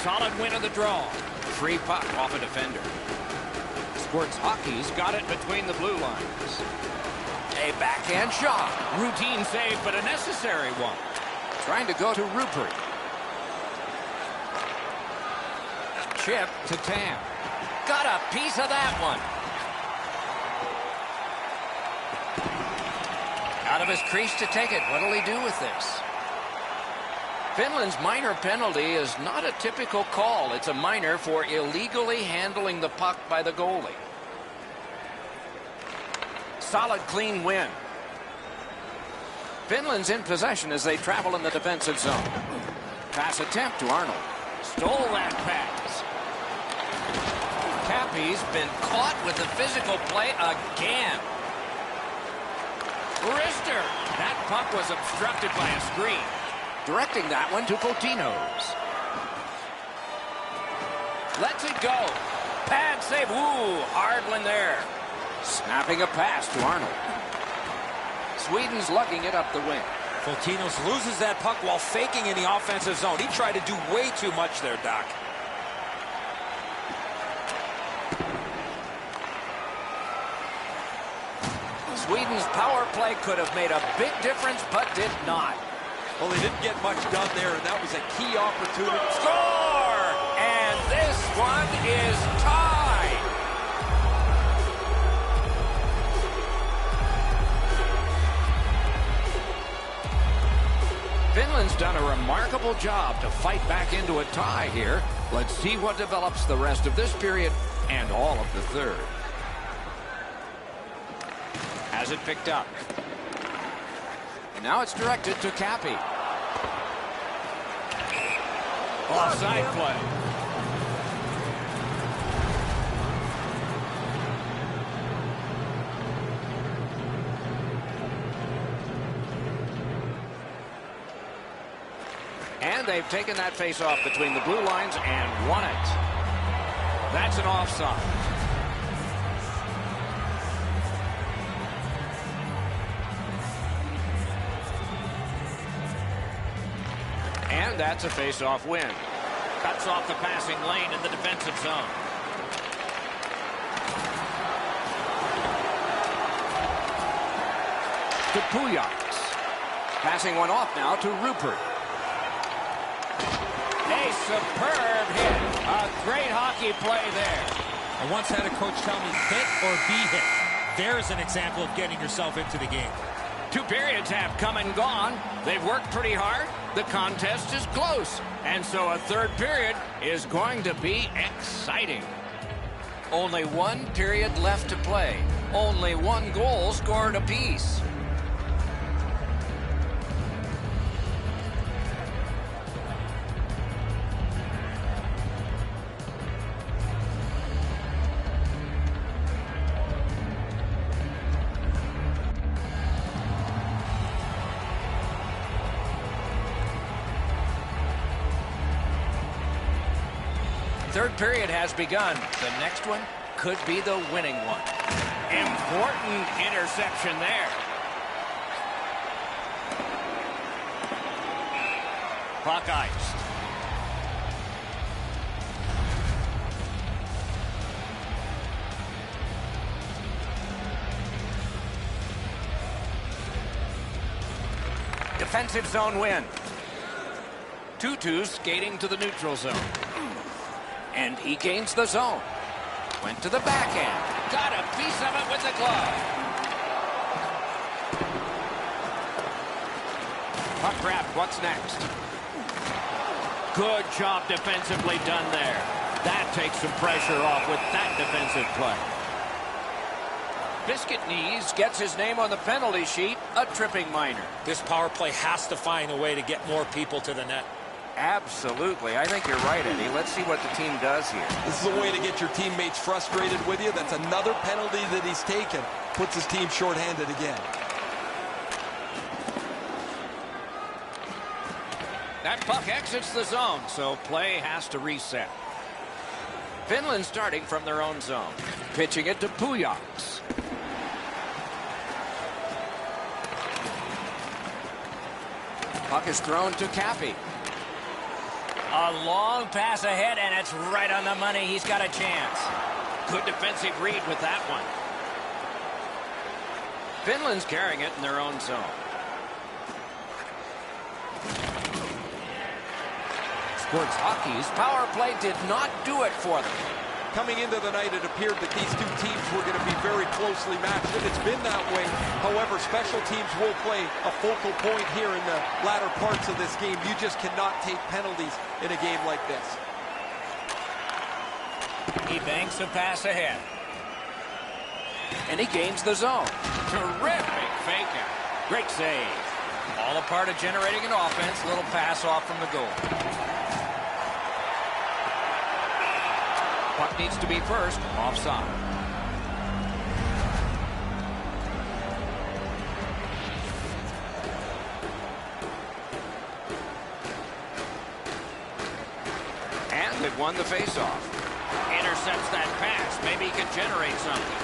Solid win of the draw. Free puck off a defender. Squirts Hockey's got it between the blue lines. A backhand shot. Routine save, but a necessary one. Trying to go to Rupert. Chip to Tam. Got a piece of that one. Out of his crease to take it. What'll he do with this? Finland's minor penalty is not a typical call. It's a minor for illegally handling the puck by the goalie. Solid, clean win. Finland's in possession as they travel in the defensive zone. Pass attempt to Arnold. Stole that pass. Cappy's been caught with the physical play again. Rister. That puck was obstructed by a screen. Directing that one to Fotinos. Lets it go. Pad save. Ooh, hard one there. Snapping a pass to Arnold. Sweden's lugging it up the wing. Fotinos loses that puck while faking in the offensive zone. He tried to do way too much there, Doc. Sweden's power play could have made a big difference, but did not. Well, they didn't get much done there, and that was a key opportunity. Score! And this one is tied. Finland's done a remarkable job to fight back into a tie here. Let's see what develops the rest of this period and all of the third. Has it picked up. Now it's directed to Cappy. Offside play. they've taken that face-off between the blue lines and won it. That's an offside. And that's a face-off win. Cuts off the passing lane in the defensive zone. To Pujols. Passing one off now to Rupert. A superb hit. A great hockey play there. I once had a coach tell me, hit or be hit. There's an example of getting yourself into the game. 2 periods have come and gone. They've worked pretty hard. The contest is close. And so a third period is going to be exciting. Only 1 period left to play. Only 1 goal scored apiece. Third period has begun. The next one could be the winning one. Important interception there. Puck iced. Defensive zone win. 2-2 skating to the neutral zone. And he gains the zone. Went to the backhand. Got a piece of it with the glove. Puck grab. What's next? Good job defensively done there. That takes some pressure off with that defensive play. Biscuit Knees gets his name on the penalty sheet. A tripping minor. This power play has to find a way to get more people to the net. Absolutely. I think you're right, Eddie. Let's see what the team does here. This is a way to get your teammates frustrated with you. That's another penalty that he's taken. Puts his team shorthanded again. That puck exits the zone, so play has to reset. Finland starting from their own zone. Pitching it to Pujols. Puck is thrown to Cappy. A long pass ahead, and it's right on the money. He's got a chance. Good defensive read with that one. Finland's carrying it in their own zone. Sports Hockey's power play did not do it for them. Coming into the night, it appeared that these two teams were going to be very closely matched, and it's been that way. However, special teams will play a focal point here in the latter parts of this game. You just cannot take penalties in a game like this. He banks a pass ahead. And he gains the zone. Terrific fake out. Great save. All a part of generating an offense. Little pass off from the goal. Puck needs to be first. Offside. And they've won the faceoff. Intercepts that pass. Maybe he can generate something.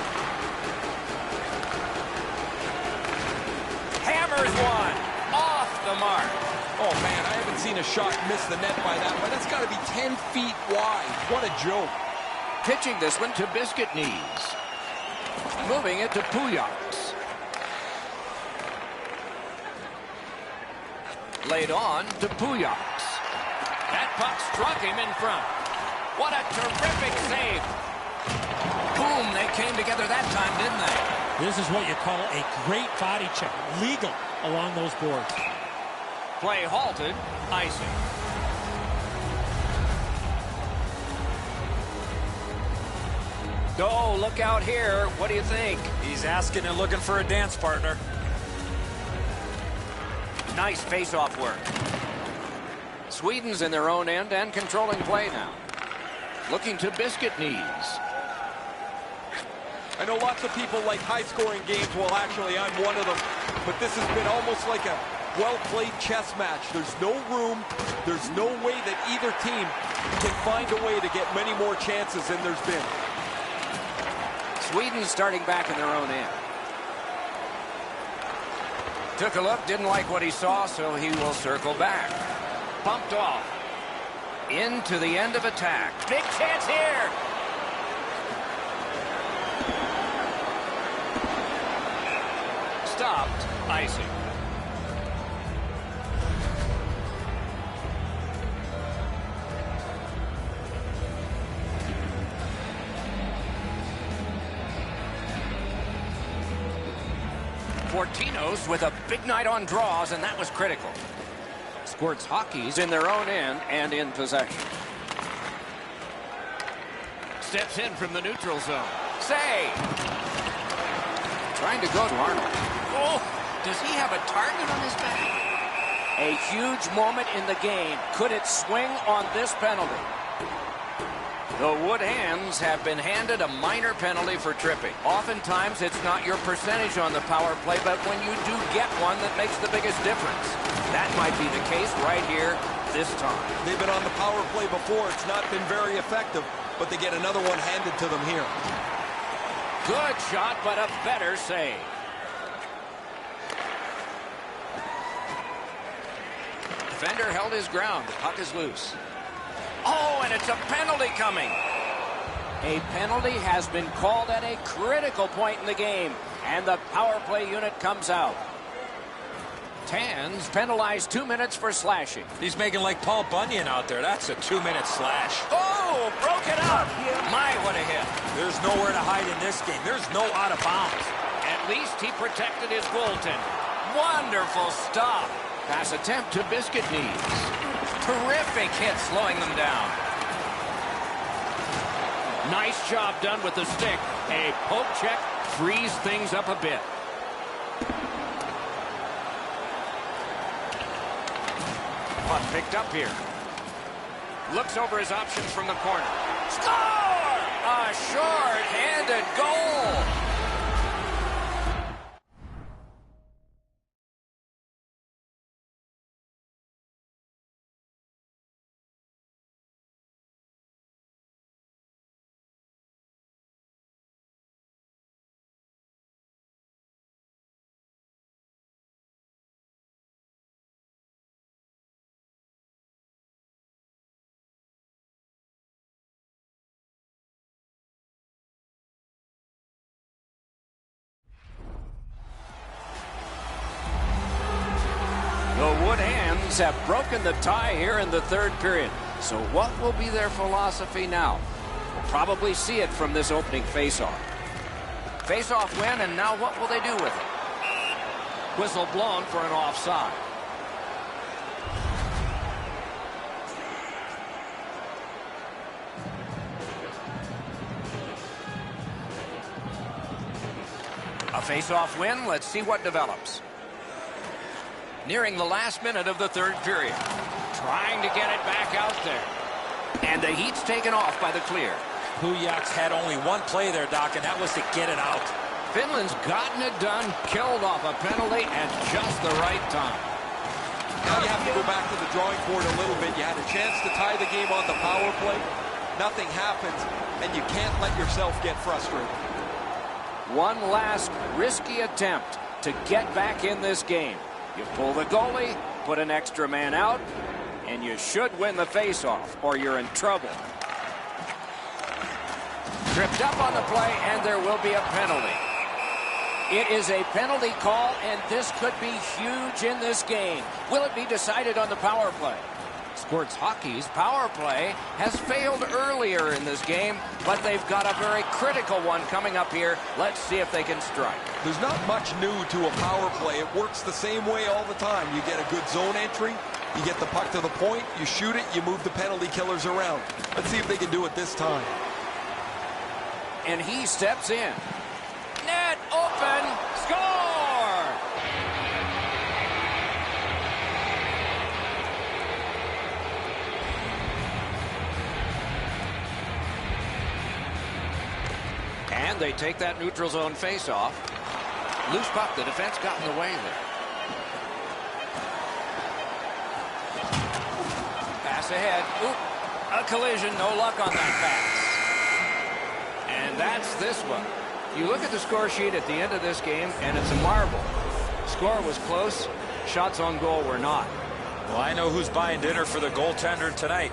Hammers one. Off the mark. Oh, man, I haven't seen a shot miss the net by that, but that's got to be 10 feet wide. What a joke. Pitching this one to Biscuit Knees. Moving it to Pujols. Laid on to Pujols. That puck struck him in front. What a terrific save. Boom, they came together that time, didn't they? This is what you call a great body check. Legal along those boards. Play halted. Icing. Oh, look out here. What do you think? He's asking and looking for a dance partner. Nice face-off work. Sweden's in their own end and controlling play now. Looking to Biscuit Knees. I know lots of people like high-scoring games. Well, actually, I'm one of them. But this has been almost like a well-played chess match. There's no room, there's no way that either team can find a way to get many more chances than there's been. Sweden starting back in their own end. Took a look, didn't like what he saw, so he will circle back. Bumped off. Into the end of attack. Big chance here. Stopped. Icing. Fortinos with a big night on draws, and that was critical. Squirts Hockey's in their own end and in possession. Steps in from the neutral zone. Save! Trying to go to Arnold. Oh, does he have a target on his back? A huge moment in the game. Could it swing on this penalty? The Wood Hens have been handed a minor penalty for tripping. Oftentimes, it's not your percentage on the power play, but when you do get one, that makes the biggest difference. That might be the case right here this time. They've been on the power play before. It's not been very effective, but they get another one handed to them here. Good shot, but a better save. Defender held his ground. The puck is loose. Oh, and it's a penalty coming. A penalty has been called at a critical point in the game, and the power play unit comes out. Tans penalized 2 minutes for slashing. He's making like Paul Bunyan out there. That's a 2-minute slash. Oh, broke it up. My, what a hit. There's nowhere to hide in this game. There's no out of bounds. At least he protected his goaltender. Wonderful stop. Pass attempt to Biscuit Knees. Terrific hit slowing them down. Nice job done with the stick. A poke check frees things up a bit. Puck picked up here. Looks over his options from the corner. Score! A short-handed goal. The Wood Hens have broken the tie here in the third period. So what will be their philosophy now? We'll probably see it from this opening faceoff. Faceoff win, and now what will they do with it? Whistle blown for an offside. A faceoff win. Let's see what develops. Nearing the last minute of the third period. Trying to get it back out there. And the heat's taken off by the clear. Hujak's had only one play there, Doc, and that was to get it out. Finland's gotten it done, killed off a penalty at just the right time. Now you have to go back to the drawing board a little bit. You had a chance to tie the game on the power play. Nothing happens, and you can't let yourself get frustrated. One last risky attempt to get back in this game. You pull the goalie, put an extra man out, and you should win the faceoff, or you're in trouble. Tripped up on the play, and there will be a penalty. It is a penalty call, and this could be huge in this game. Will it be decided on the power play? Squirts Hockey's power play has failed earlier in this game, but they've got a very critical one coming up here. Let's see if they can strike. There's not much new to a power play. It works the same way all the time. You get a good zone entry, you get the puck to the point, you shoot it, you move the penalty killers around. Let's see if they can do it this time. And he steps in. Net open, score! And they take that neutral zone face-off. Loose puck, the defense got in the way there. pass ahead. Oop, a collision, no luck on that pass. And that's this one. You look at the score sheet at the end of this game, and it's a marvel. Score was close, shots on goal were not. Well, I know who's buying dinner for the goaltender tonight.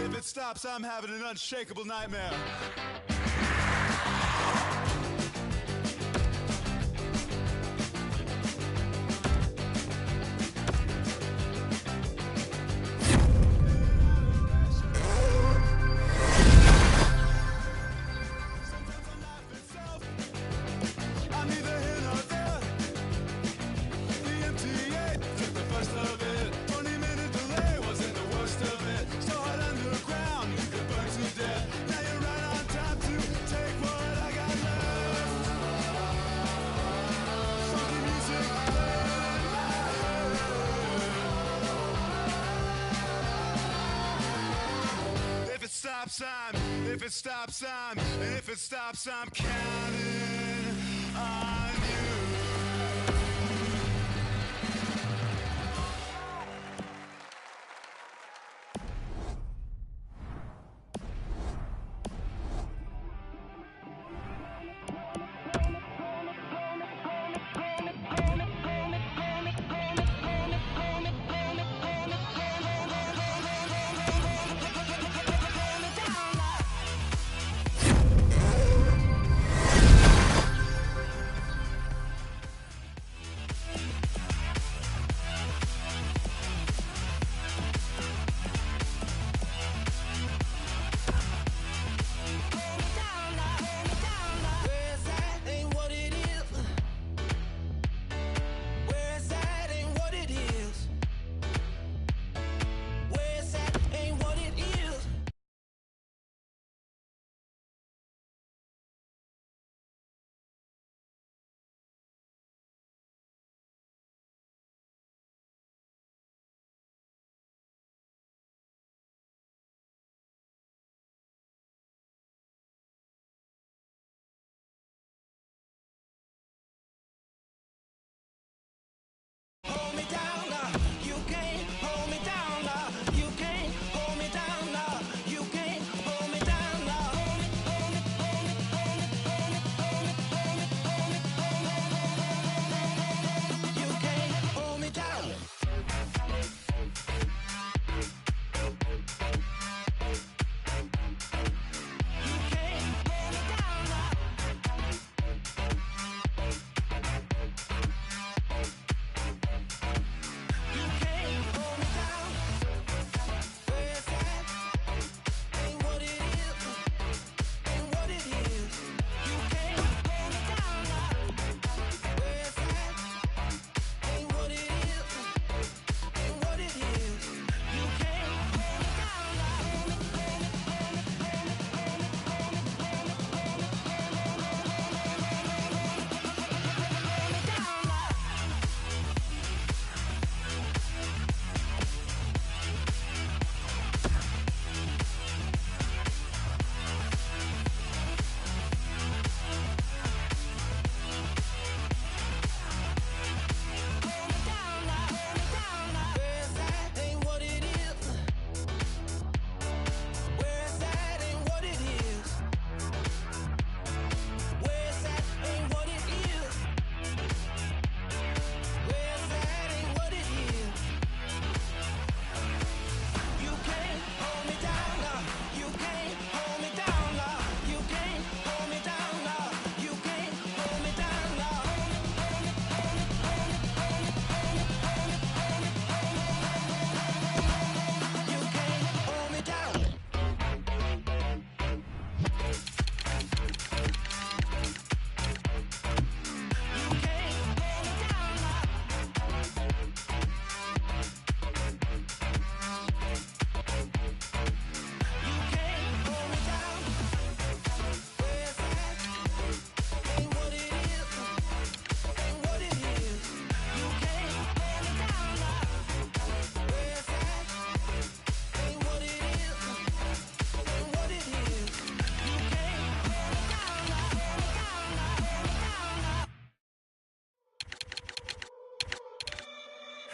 If it stops, I'm having an unshakable nightmare. If it stops, I'm counting on you.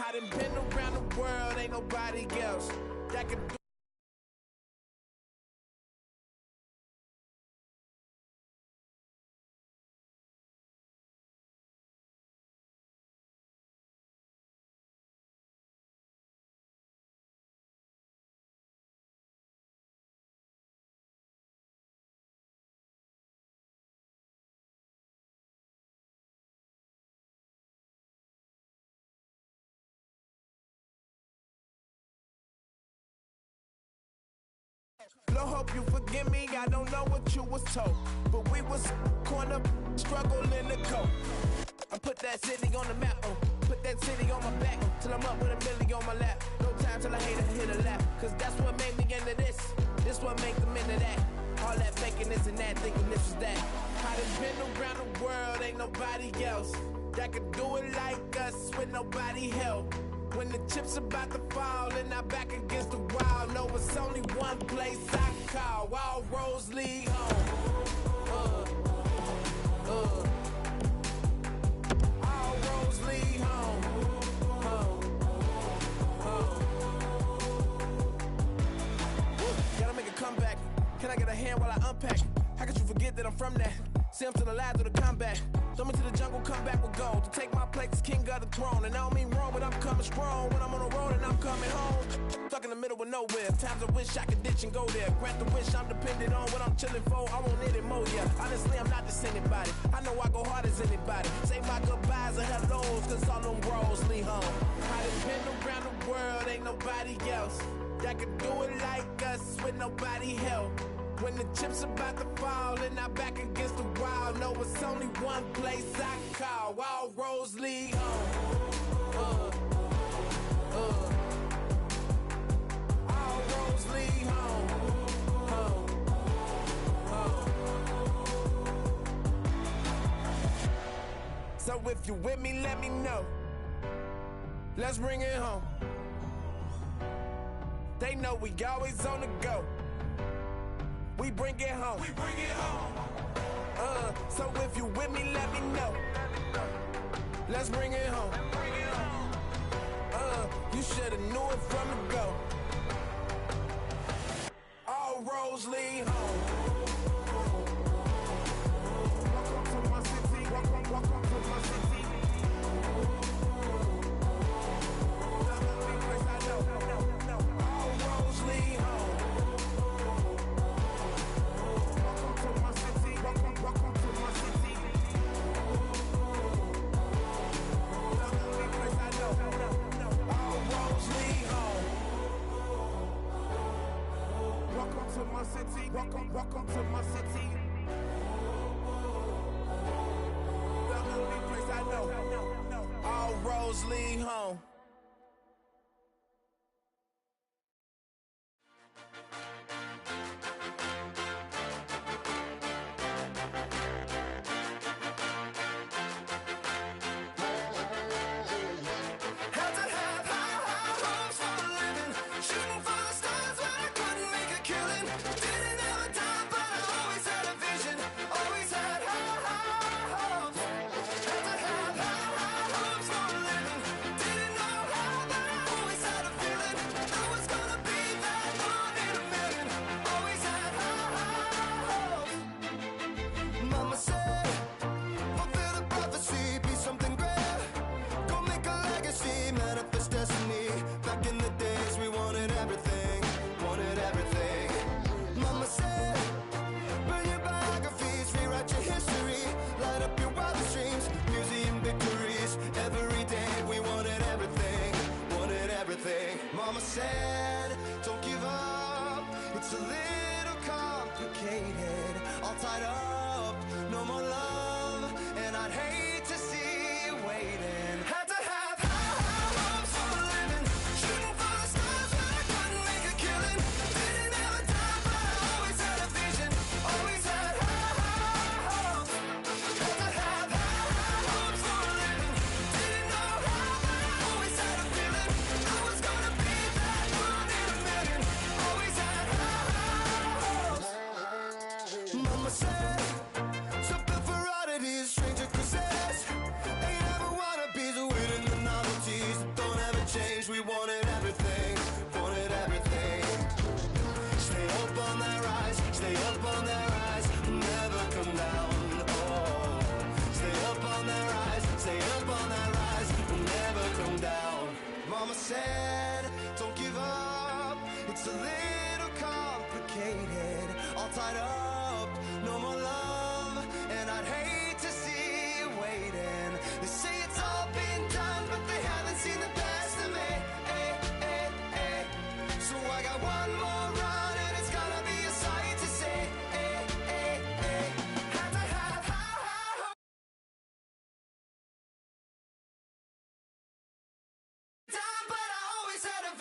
I done been around the world, ain't nobody else that could do. Lord, hope you forgive me, I don't know what you was told, but we was corner struggling to cope. I put that city on the map, put that city on my back, till I'm up with a million on my lap. No time till I hit a lap, cause that's what made me into this. This what make them into that. All that faking this and that, thinking this is that. I done been around the world, ain't nobody else that could do it like us with nobody help. When the chips about to fall and I back against the wall, no, it's only one place I call. All roads lead home. All roads lead home. Gotta make a comeback. Can I get a hand while I unpack? How could you forget that I'm from that? See, I'm still alive through the combat. Throw me to the jungle, come back with gold. To take my place as king of the throne. And I don't mean wrong, but I'm coming strong. When I'm on the road and I'm coming home. Stuck in the middle of nowhere. Times I wish I could ditch and go there. Grant the wish I'm dependent on what I'm chilling for. I want it and more, yeah. Honestly, I'm not just anybody. I know I go hard as anybody. Say my goodbyes and hellos, cause all them roads lead home. I done been around the world, ain't nobody else that could do it like us with nobody help. When the chips about to fall and I back against the wall, no, it's only one place I call. All roads lead home. All roads lead home. So if you with me, let me know. Let's bring it home. They know we always on the go. We bring it home. We bring it home. So if you with me, let me know. Let's bring it home. You should've knew it from the go. All roads lead home. Welcome to my city. Welcome to my city. The only place I know. All roads lead home. Welcome to my city. The only place I know. All roads lead home. Welcome to my city. Welcome to my city. The only place I know. All roads lead home. Mama said, don't give up, it's a little complicated, all tied up, no more love, and I'd hate to see you waiting. Had to have high hopes for a living, shooting for the stars when I couldn't make a killing. Didn't have a time, but I always had a vision, always had high hopes. Had to have high hopes for a living, didn't know how, but I always had a feeling I was gonna be that one.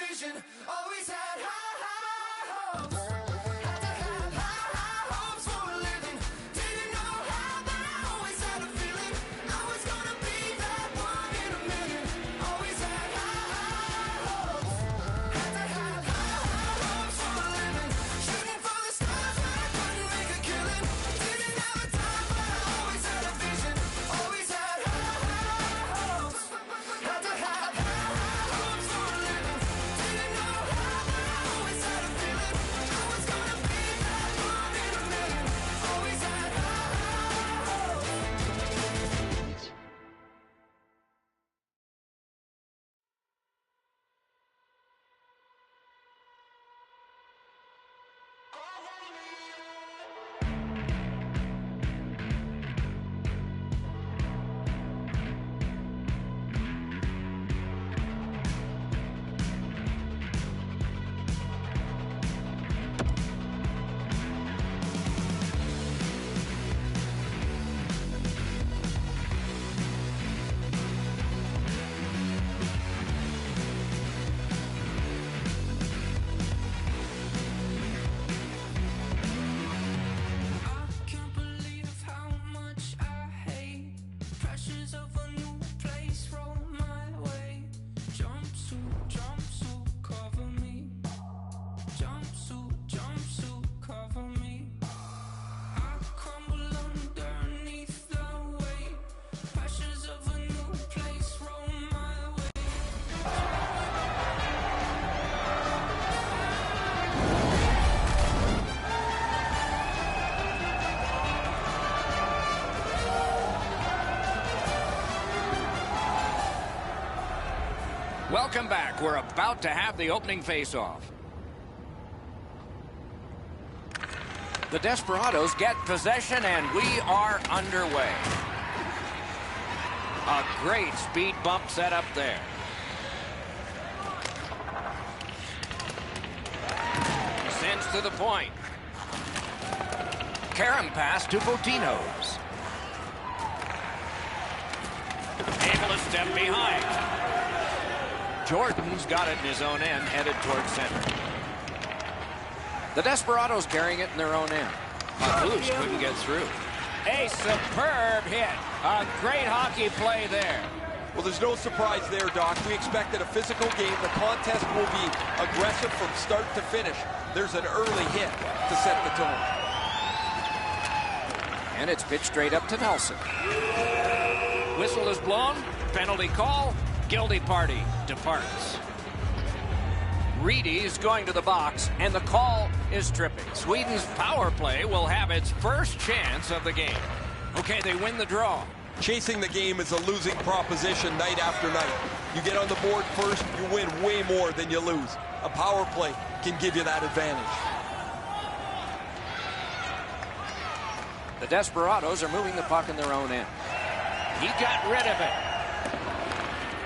vision, always had high hopes. Had to have high hopes for a living. Didn't know how, but I always had a feeling I was gonna be that one in a million. Always had high hopes. Had to have high hopes for a living. Shooting for the stars, but I couldn't make a killing. Didn't have a time, but I always had a vision. Always had high hopes. Had to have high hopes for a living. Didn't know how, but I always had a feeling I was gonna be that one in a million. Always had high hopes. I can't believe how much I hate pressures of a new place roll my way. Jumpsuit, cover me. Jumpsuit, cover me. I crumble underneath the weight. Pressures of a new place roll my way. Welcome back. We're about to have the opening face-off. The Desperados get possession, and we are underway. A great speed bump set up there. Sends to the point. Carom pass to Botinos. Able to step behind. Jordan's got it in his own end, headed towards center. The Desperados carrying it in their own end. Magus couldn't get through. A superb hit. A great hockey play there. Well, there's no surprise there, Doc. We expected a physical game. The contest will be aggressive from start to finish. There's an early hit to set the tone. And it's pitched straight up to Nelson. Whistle is blown. Penalty call. Guilty party departs. Reedy's going to the box, and the call is tripping. Sweden's power play will have its first chance of the game. Okay, they win the draw. Chasing the game is a losing proposition night after night. You get on the board first, you win way more than you lose. A power play can give you that advantage. The Desperados are moving the puck in their own end. He got rid of it.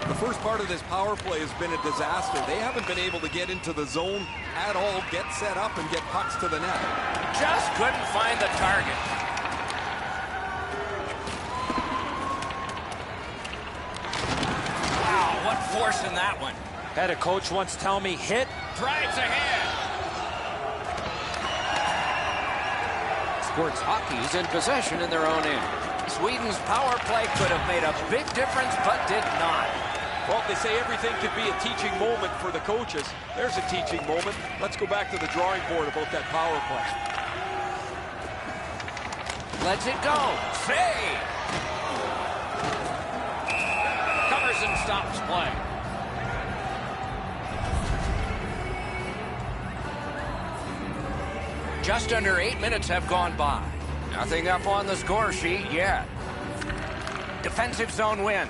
The first part of this power play has been a disaster. They haven't been able to get into the zone at all, get set up, and get pucks to the net. Just couldn't find the target. Wow, what force in that one. Had a coach once tell me, hit. Drives ahead. Squirts hockey's in possession in their own end. Sweden's power play could have made a big difference, but did not. Well, they say everything could be a teaching moment for the coaches. There's a teaching moment. Let's go back to the drawing board about that power play. Lets it go. Save. Covers and stops play. Just under 8 minutes have gone by. Nothing up on the score sheet yet. Defensive zone win.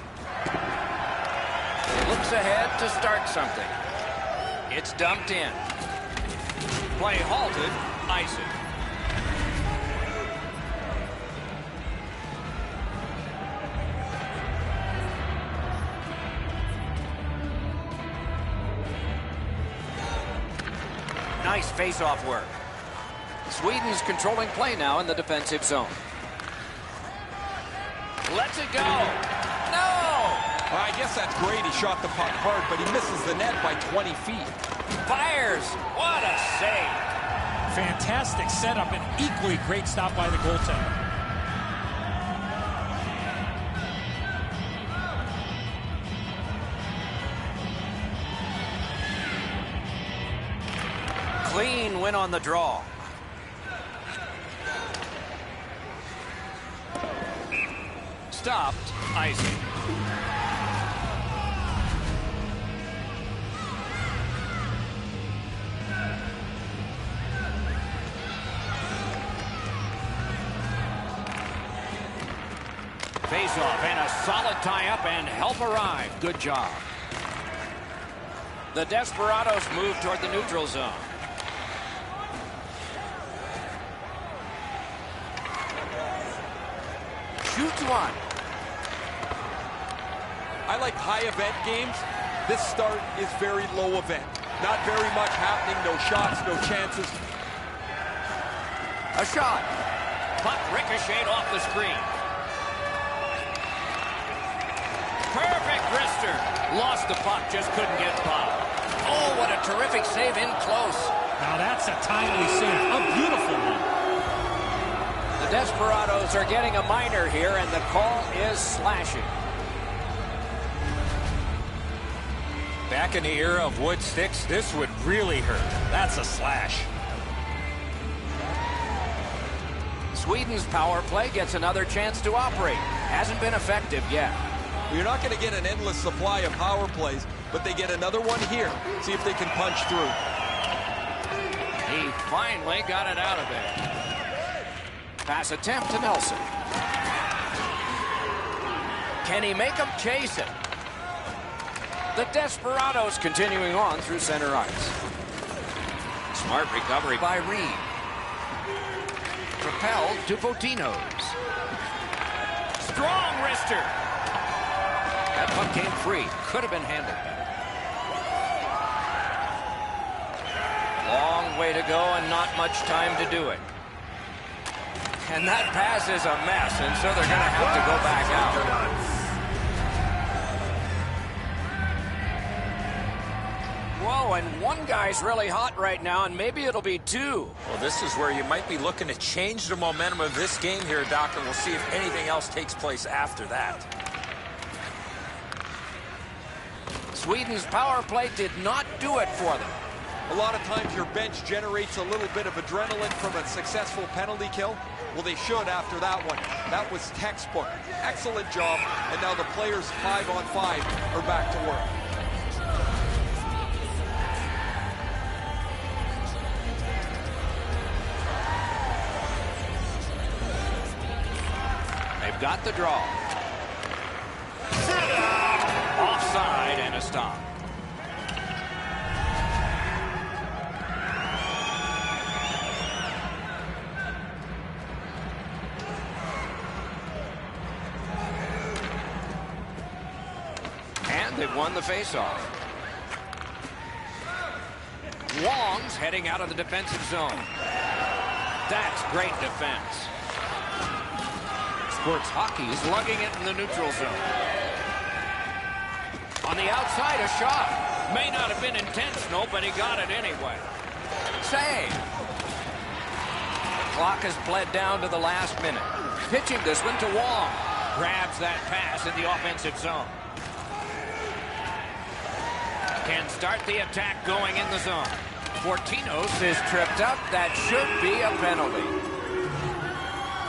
Looks ahead to start something. It's dumped in. Play halted. Icing. Nice face-off work. Sweden's controlling play now in the defensive zone. Lets it go. No! Well, I guess that's great. He shot the puck hard, but he misses the net by 20 feet. Fires. What a save. Fantastic setup and equally great stop by the goaltender. Clean win on the draw. Stopped icing. Face-off and a solid tie-up and help arrive. Good job. The Desperados move toward the neutral zone. Shoots one. I like high event games. This start is very low event. Not very much happening. No shots, no chances. A shot. Puck ricocheted off the screen. Perfect wrister. Lost the puck, just couldn't get by. Oh, what a terrific save in close. Now that's a timely save. A beautiful one. The Desperados are getting a minor here, and the call is slashing. Back in the era of wood sticks, this would really hurt. That's a slash. Sweden's power play gets another chance to operate. Hasn't been effective yet. You're not going to get an endless supply of power plays, but they get another one here. See if they can punch through. He finally got it out of there. Pass attempt to Nelson. Can he make him chase it? The Desperados continuing on through center ice. Smart recovery by Reed. Propelled to Fotinos. Strong wrister. That puck came free. Could have been handled better. Long way to go and not much time to do it. And that pass is a mess, and so they're going to have to go back out. Whoa, and one guy's really hot right now, and maybe it'll be two. Well, this is where you might be looking to change the momentum of this game here, Doc, and we'll see if anything else takes place after that. Sweden's power play did not do it for them. A lot of times your bench generates a little bit of adrenaline from a successful penalty kill. Well, they should after that one. That was textbook. Excellent job. And now the players 5-on-5 are back to work. They've got the draw. Offside and a stop. And they've won the faceoff. Wong's heading out of the defensive zone. That's great defense. Sports Hockey's lugging it in the neutral zone. On the outside, a shot. May not have been intentional, but he got it anyway. Save. The clock has bled down to the last minute. Pitching this one to Wong. Grabs that pass in the offensive zone. Can start the attack going in the zone. Fortinos is tripped up. That should be a penalty.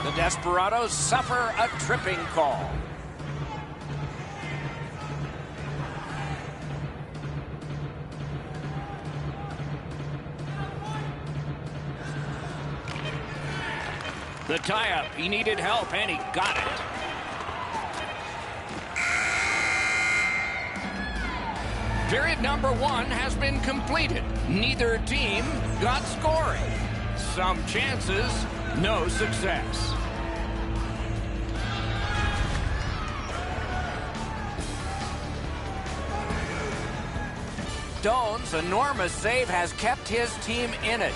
The Desperados suffer a tripping call. The tie-up. He needed help, and he got it. Period number 1 has been completed. Neither team got scoring. Some chances, no success. Doan's enormous save has kept his team in it.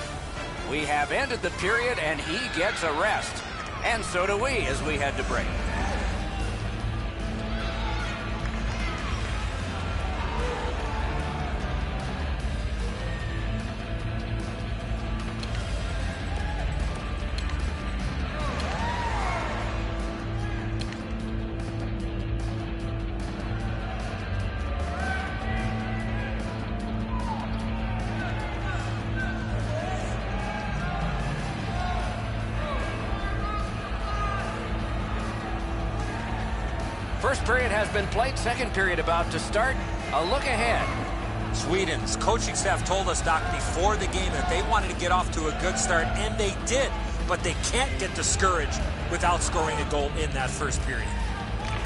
We have ended the period, and he gets a rest. And so do we as we head to break. First period has been played. Second period about to start. A look ahead. Sweden's coaching staff told us, Doc, before the game that they wanted to get off to a good start, and they did. But they can't get discouraged without scoring a goal in that first period.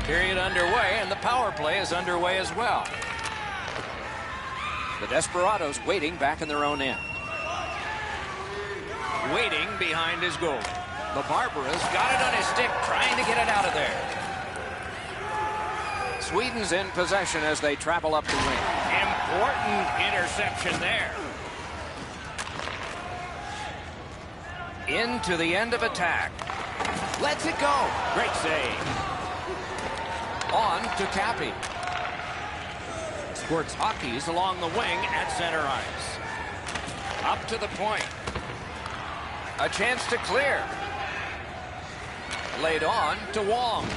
Period underway, and the power play is underway as well. The Desperados waiting back in their own end. Waiting behind his goal. The Barbaras got it on his stick, trying to get it out of there. Sweden's in possession as they travel up the wing. Important interception there. Into the end of attack. Lets it go. Great save. On to Cappy. Squirts Hockey's along the wing at center ice. Up to the point. A chance to clear. Laid on to Wong.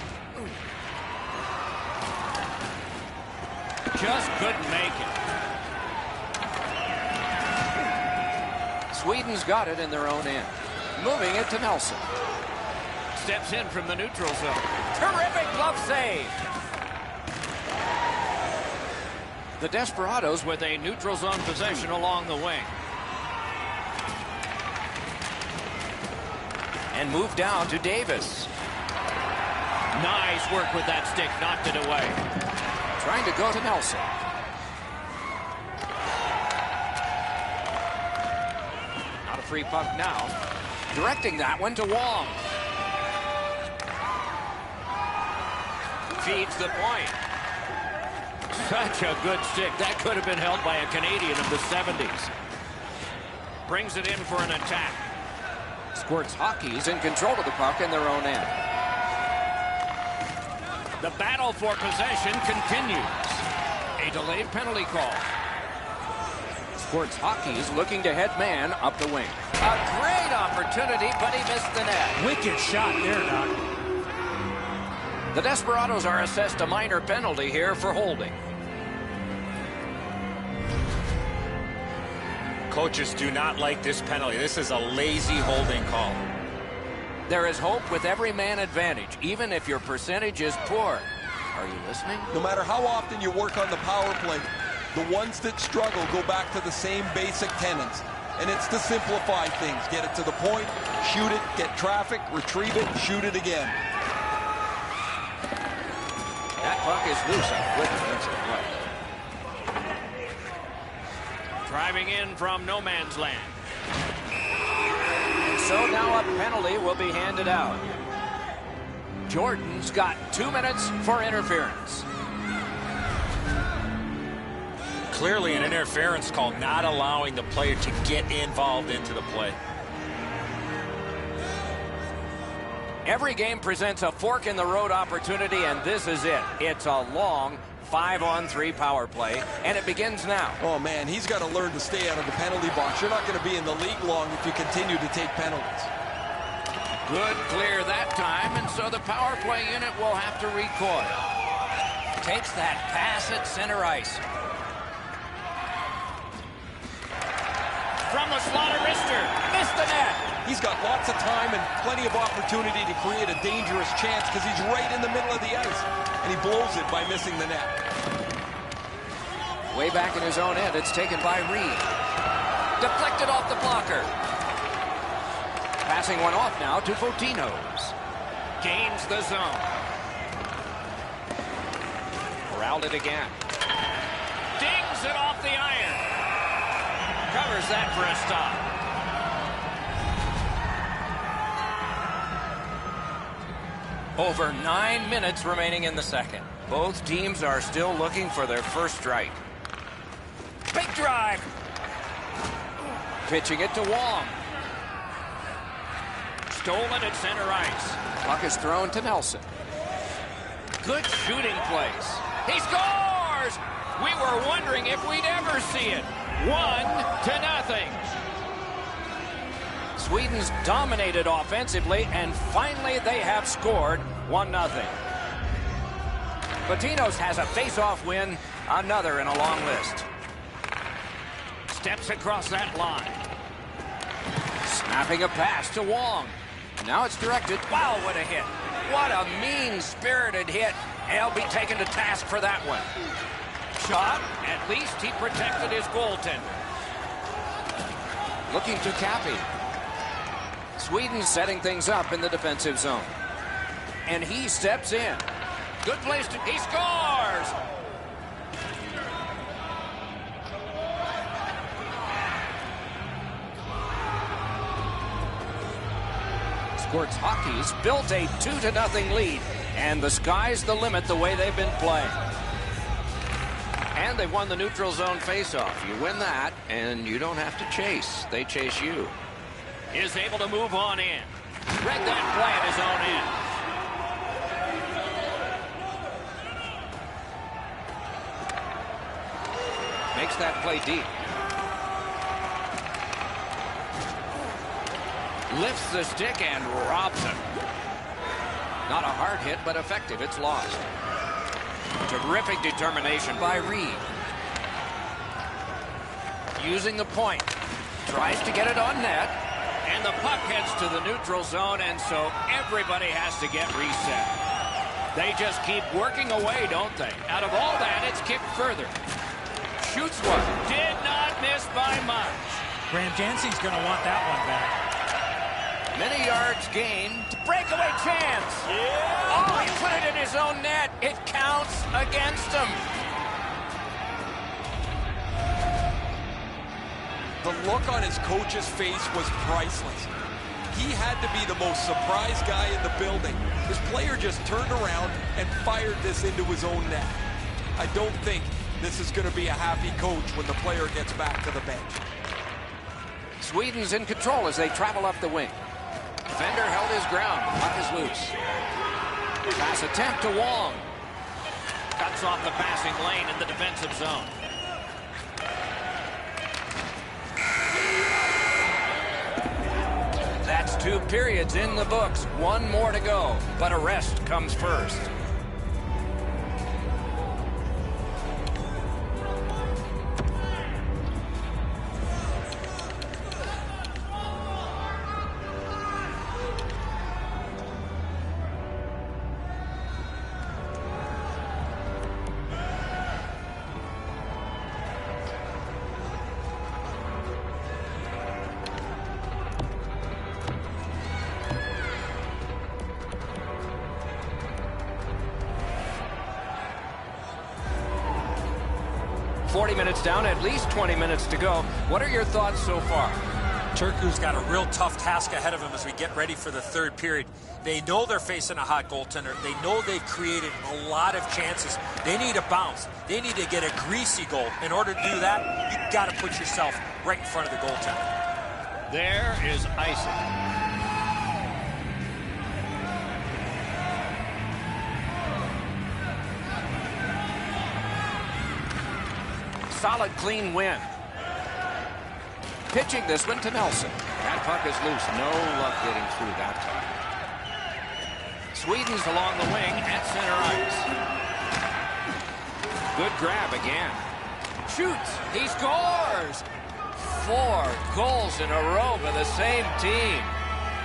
Just couldn't make it. Sweden's got it in their own end. Moving it to Nelson. Steps in from the neutral zone. Terrific glove save. The Desperados with a neutral zone possession along the wing. And move down to Davis. Nice work with that stick, knocked it away. Trying to go to Nelson. Not a free puck now. Directing that one to Wong. Feeds the point. Such a good stick. That could have been held by a Canadian of the 70s. Brings it in for an attack. Squirts Hockey's in control of the puck in their own end. The battle for possession continues. A delayed penalty call. Squirts Hockey's looking to head man up the wing. A great opportunity, but he missed the net. Wicked shot there, Doc. The Desperados are assessed a minor penalty here for holding. Coaches do not like this penalty. This is a lazy holding call. There is hope with every man advantage, even if your percentage is poor. Are you listening? No matter how often you work on the power play, the ones that struggle go back to the same basic tenets. And it's to simplify things. Get it to the point, shoot it, get traffic, retrieve it, shoot it again. That puck is loose on a good defensive play. Driving in from no man's land. So now a penalty will be handed out. Jordan's got 2 minutes for interference. Clearly an interference call, not allowing the player to get involved into the play. Every game presents a fork-in-the-road opportunity, and this is it. It's a long 5-on-3 power play, and it begins now. Oh, man, he's got to learn to stay out of the penalty box. You're not going to be in the league long if you continue to take penalties. Good clear that time, and so the power play unit will have to recoil. Takes that pass at center ice. From the slaughter wrister, missed the net. He's got lots of time and plenty of opportunity to create a dangerous chance because he's right in the middle of the ice, and he blows it by missing the net. Way back in his own end, it's taken by Reed. Deflected off the blocker. Passing one off now to Fotinos. Gains the zone. Corralled it again. Dings it off the iron. Covers that for a stop. Over 9 minutes remaining in the second. Both teams are still looking for their first strike. Big drive. Pitching it to Wong. Stolen at center ice. Puck is thrown to Nelson. Good shooting place. He scores! We were wondering if we'd ever see it. 1-0. Sweden's dominated offensively, and finally they have scored 1-0. Fotinos has a face-off win, another in a long list. Steps across that line. Snapping a pass to Wong. Now it's directed. Wow, what a hit. What a mean-spirited hit. He'll be taken to task for that one. Shot. At least he protected his goaltender. Looking to Cappy. Sweden setting things up in the defensive zone. And he steps in. Good place to... He scores! Sports Hockey's built a 2-0 lead, and the sky's the limit the way they've been playing. And they've won the neutral zone faceoff. You win that, and you don't have to chase. They chase you. Is able to move on in. Read that play at his own end. Makes that play deep. Lifts the stick and robs him. Not a hard hit, but effective. It's lost. Terrific determination by Reed. Using the point. Tries to get it on net. And the puck heads to the neutral zone, and so everybody has to get reset. They just keep working away, don't they? Out of all that, it's kicked further. Shoots one. Did not miss by much. Graham Jansen's going to want that one back. Many yards gained. Breakaway chance. Yeah. Oh, he put it in his own net. It counts against him. The look on his coach's face was priceless. He had to be the most surprised guy in the building. His player just turned around and fired this into his own net. I don't think this is going to be a happy coach when the player gets back to the bench. Sweden's in control as they travel up the wing. Defender held his ground. Puck is loose. Pass attempt to Wong. Cuts off the passing lane in the defensive zone. That's 2 periods in the books. 1 more to go, but a rest comes first. Down, at least 20 minutes to go. What are your thoughts so far? Turku's got a real tough task ahead of him as we get ready for the 3rd period. They know they're facing a hot goaltender. They know they've created a lot of chances. They need a bounce. They need to get a greasy goal. In order to do that, you've got to put yourself right in front of the goaltender. There is icing. Solid, clean win. Pitching this one to Nelson. That puck is loose. No luck getting through that time. Sweden's along the wing at center ice. Good grab again. Shoots. He scores. 4 goals in a row for the same team.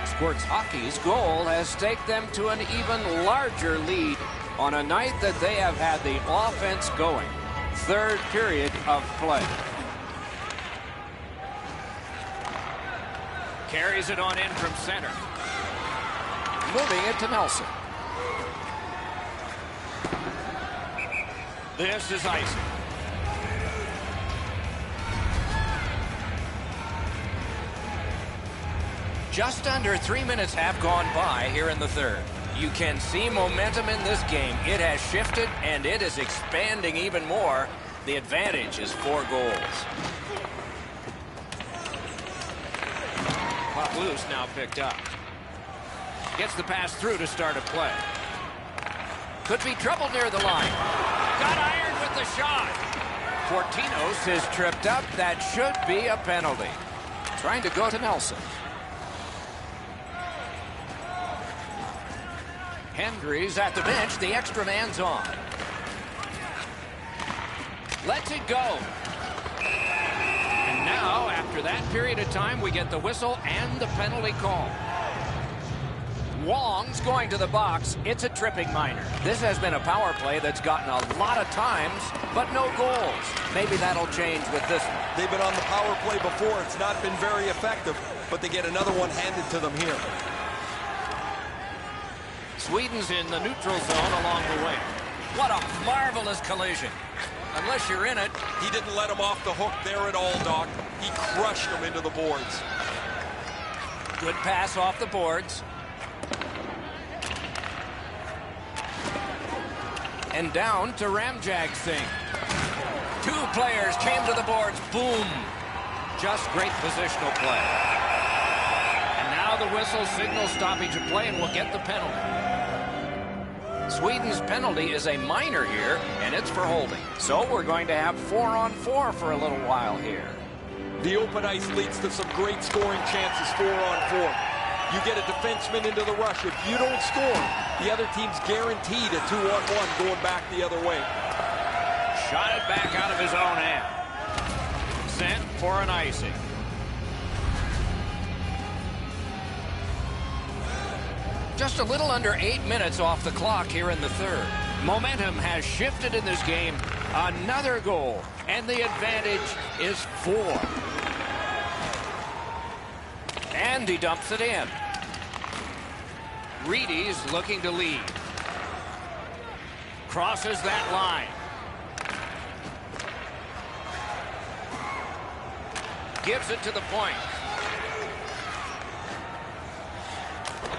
Sports Hockey's goal has staked them to an even larger lead on a night that they have had the offense going. 3rd period of play. Carries it on in from center. Moving it to Nelson. This is icing. Just under 3 minutes have gone by here in the 3rd. You can see momentum in this game. It has shifted, and it is expanding even more. The advantage is 4 goals. Puck loose, now picked up. Gets the pass through to start a play. Could be trouble near the line. Got ironed with the shot. Fortinos is tripped up. That should be a penalty. Trying to go to Nelson. Hendry's at the bench. The extra man's on. Lets it go. And now, after that period of time, we get the whistle and the penalty call. Wong's going to the box. It's a tripping minor. This has been a power play that's gotten a lot of times, but no goals. Maybe that'll change with this one. They've been on the power play before. It's not been very effective, but they get another one handed to them here. Sweden's in the neutral zone along the wing. What a marvelous collision. Unless you're in it. He didn't let him off the hook there at all, Doc. He crushed him into the boards. Good pass off the boards. And down to Ramjag Singh. Two players came to the boards. Boom. Just great positional play. And now the whistle signals stoppage of play and will get the penalty. Sweden's penalty is a minor here, and it's for holding. So we're going to have 4-on-4 for a little while here. The open ice leads to some great scoring chances, 4-on-4. You get a defenseman into the rush. If you don't score, the other team's guaranteed a 2-on-1 going back the other way. Shot it back out of his own end. Sent for an icing. Just a little under 8 minutes off the clock here in the third. Momentum has shifted in this game. Another goal, and the advantage is 4. And he dumps it in. Reedy's looking to lead. Crosses that line. Gives it to the point.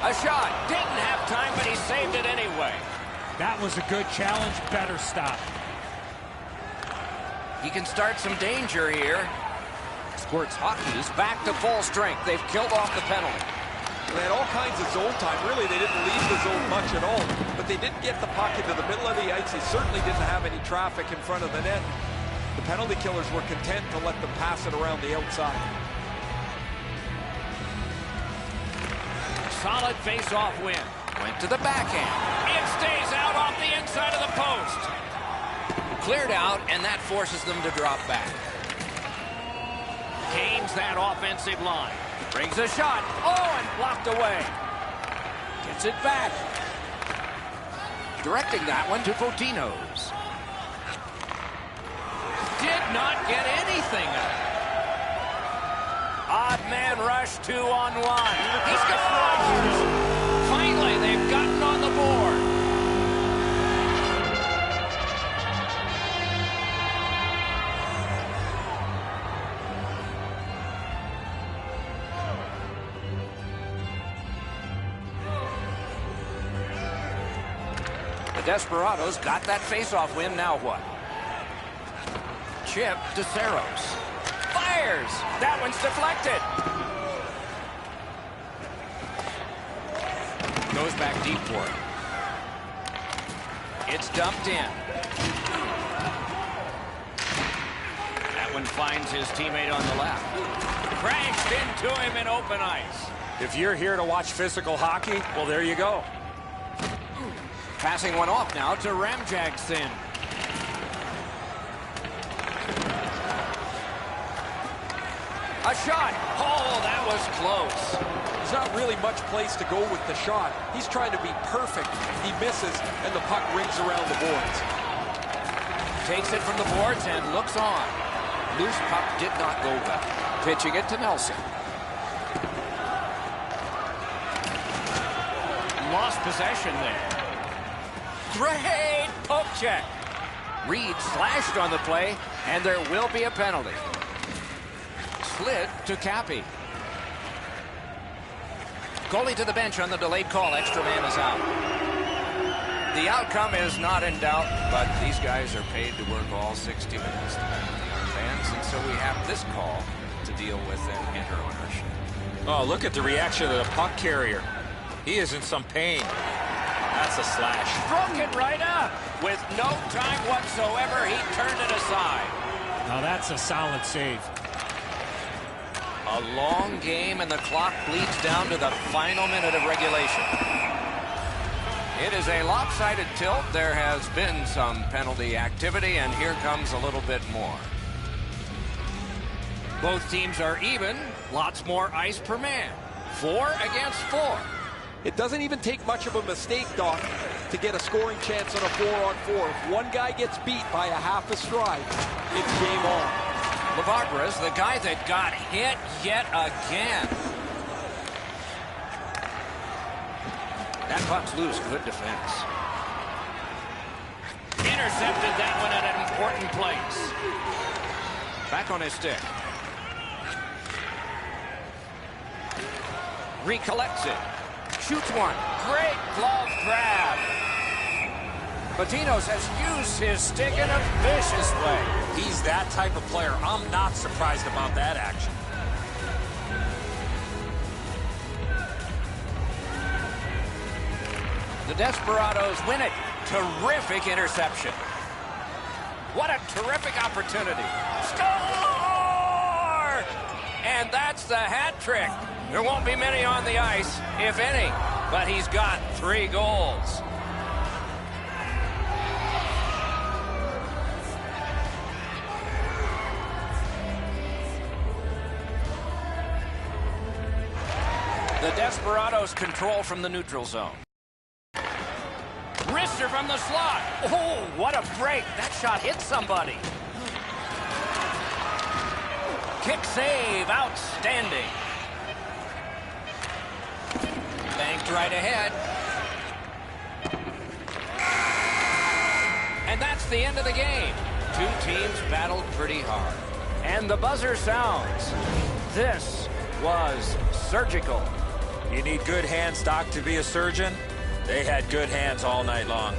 A shot. Didn't have time, but he saved it anyway. That was a good challenge. Better stop. He can start some danger here. Squirts hockey's back to full strength. They've killed off the penalty. They had all kinds of zone time. Really, they didn't leave the zone much at all. But they didn't get the puck into the middle of the ice. They certainly didn't have any traffic in front of the net. The penalty killers were content to let them pass it around the outside. Solid face-off win. Went to the backhand. It stays out off the inside of the post. Cleared out, and that forces them to drop back. Gains that offensive line. Brings a shot. Oh, and blocked away. Gets it back. Directing that one to Fotinos. Did not get anything up. Odd man rush, 2-on-1. He scores! Finally, they've gotten on the board. The Desperados got that face-off win. Now what? Chip to Saros. Fires! That one's deflected. Goes back deep for it. It's dumped in. That one finds his teammate on the left. Crashed into him in open ice. If you're here to watch physical hockey, well, there you go. Passing one off now to Ramjag Singh. A shot. Oh, that was close. There's not really much place to go with the shot. He's trying to be perfect. He misses, and the puck rings around the boards. Takes it from the boards and looks on. Loose puck did not go well. Pitching it to Nelson. Lost possession there. Great poke check. Reed slashed on the play, and there will be a penalty. Slid to Cappy. Goalie to the bench on the delayed call. Extra man is out. The outcome is not in doubt, but these guys are paid to work all 60 minutes to penalty our fans, and so we have this call to deal with and enter ownership. Oh, look at the reaction of the puck carrier. He is in some pain. That's a slash. Broke it right up. With no time whatsoever, he turned it aside. Now that's a solid save. A long game, and the clock bleeds down to the final minute of regulation. It is a lopsided tilt. There has been some penalty activity, and here comes a little bit more. Both teams are even. Lots more ice per man. 4 against 4. It doesn't even take much of a mistake, Doc, to get a scoring chance on a 4-on-4. If one guy gets beat by a half a stride, it's game on. Lavagras, the guy that got hit yet again. That puck's loose. Good defense. Intercepted that one at an important place. Back on his stick. Recollects it. Shoots one. Great glove grab. Patinos has used his stick in a vicious way. He's that type of player. I'm not surprised about that action. The Desperados win it. Terrific interception. What a terrific opportunity. Score! And that's the hat trick. There won't be many on the ice, if any, but he's got 3 goals. The Desperados control from the neutral zone. Wrister from the slot. Oh, what a break. That shot hit somebody. Kick save, outstanding. Banked right ahead. And that's the end of the game. 2 teams battled pretty hard. And the buzzer sounds. This was surgical. You need good hands, Doc, to be a surgeon. They had good hands all night long.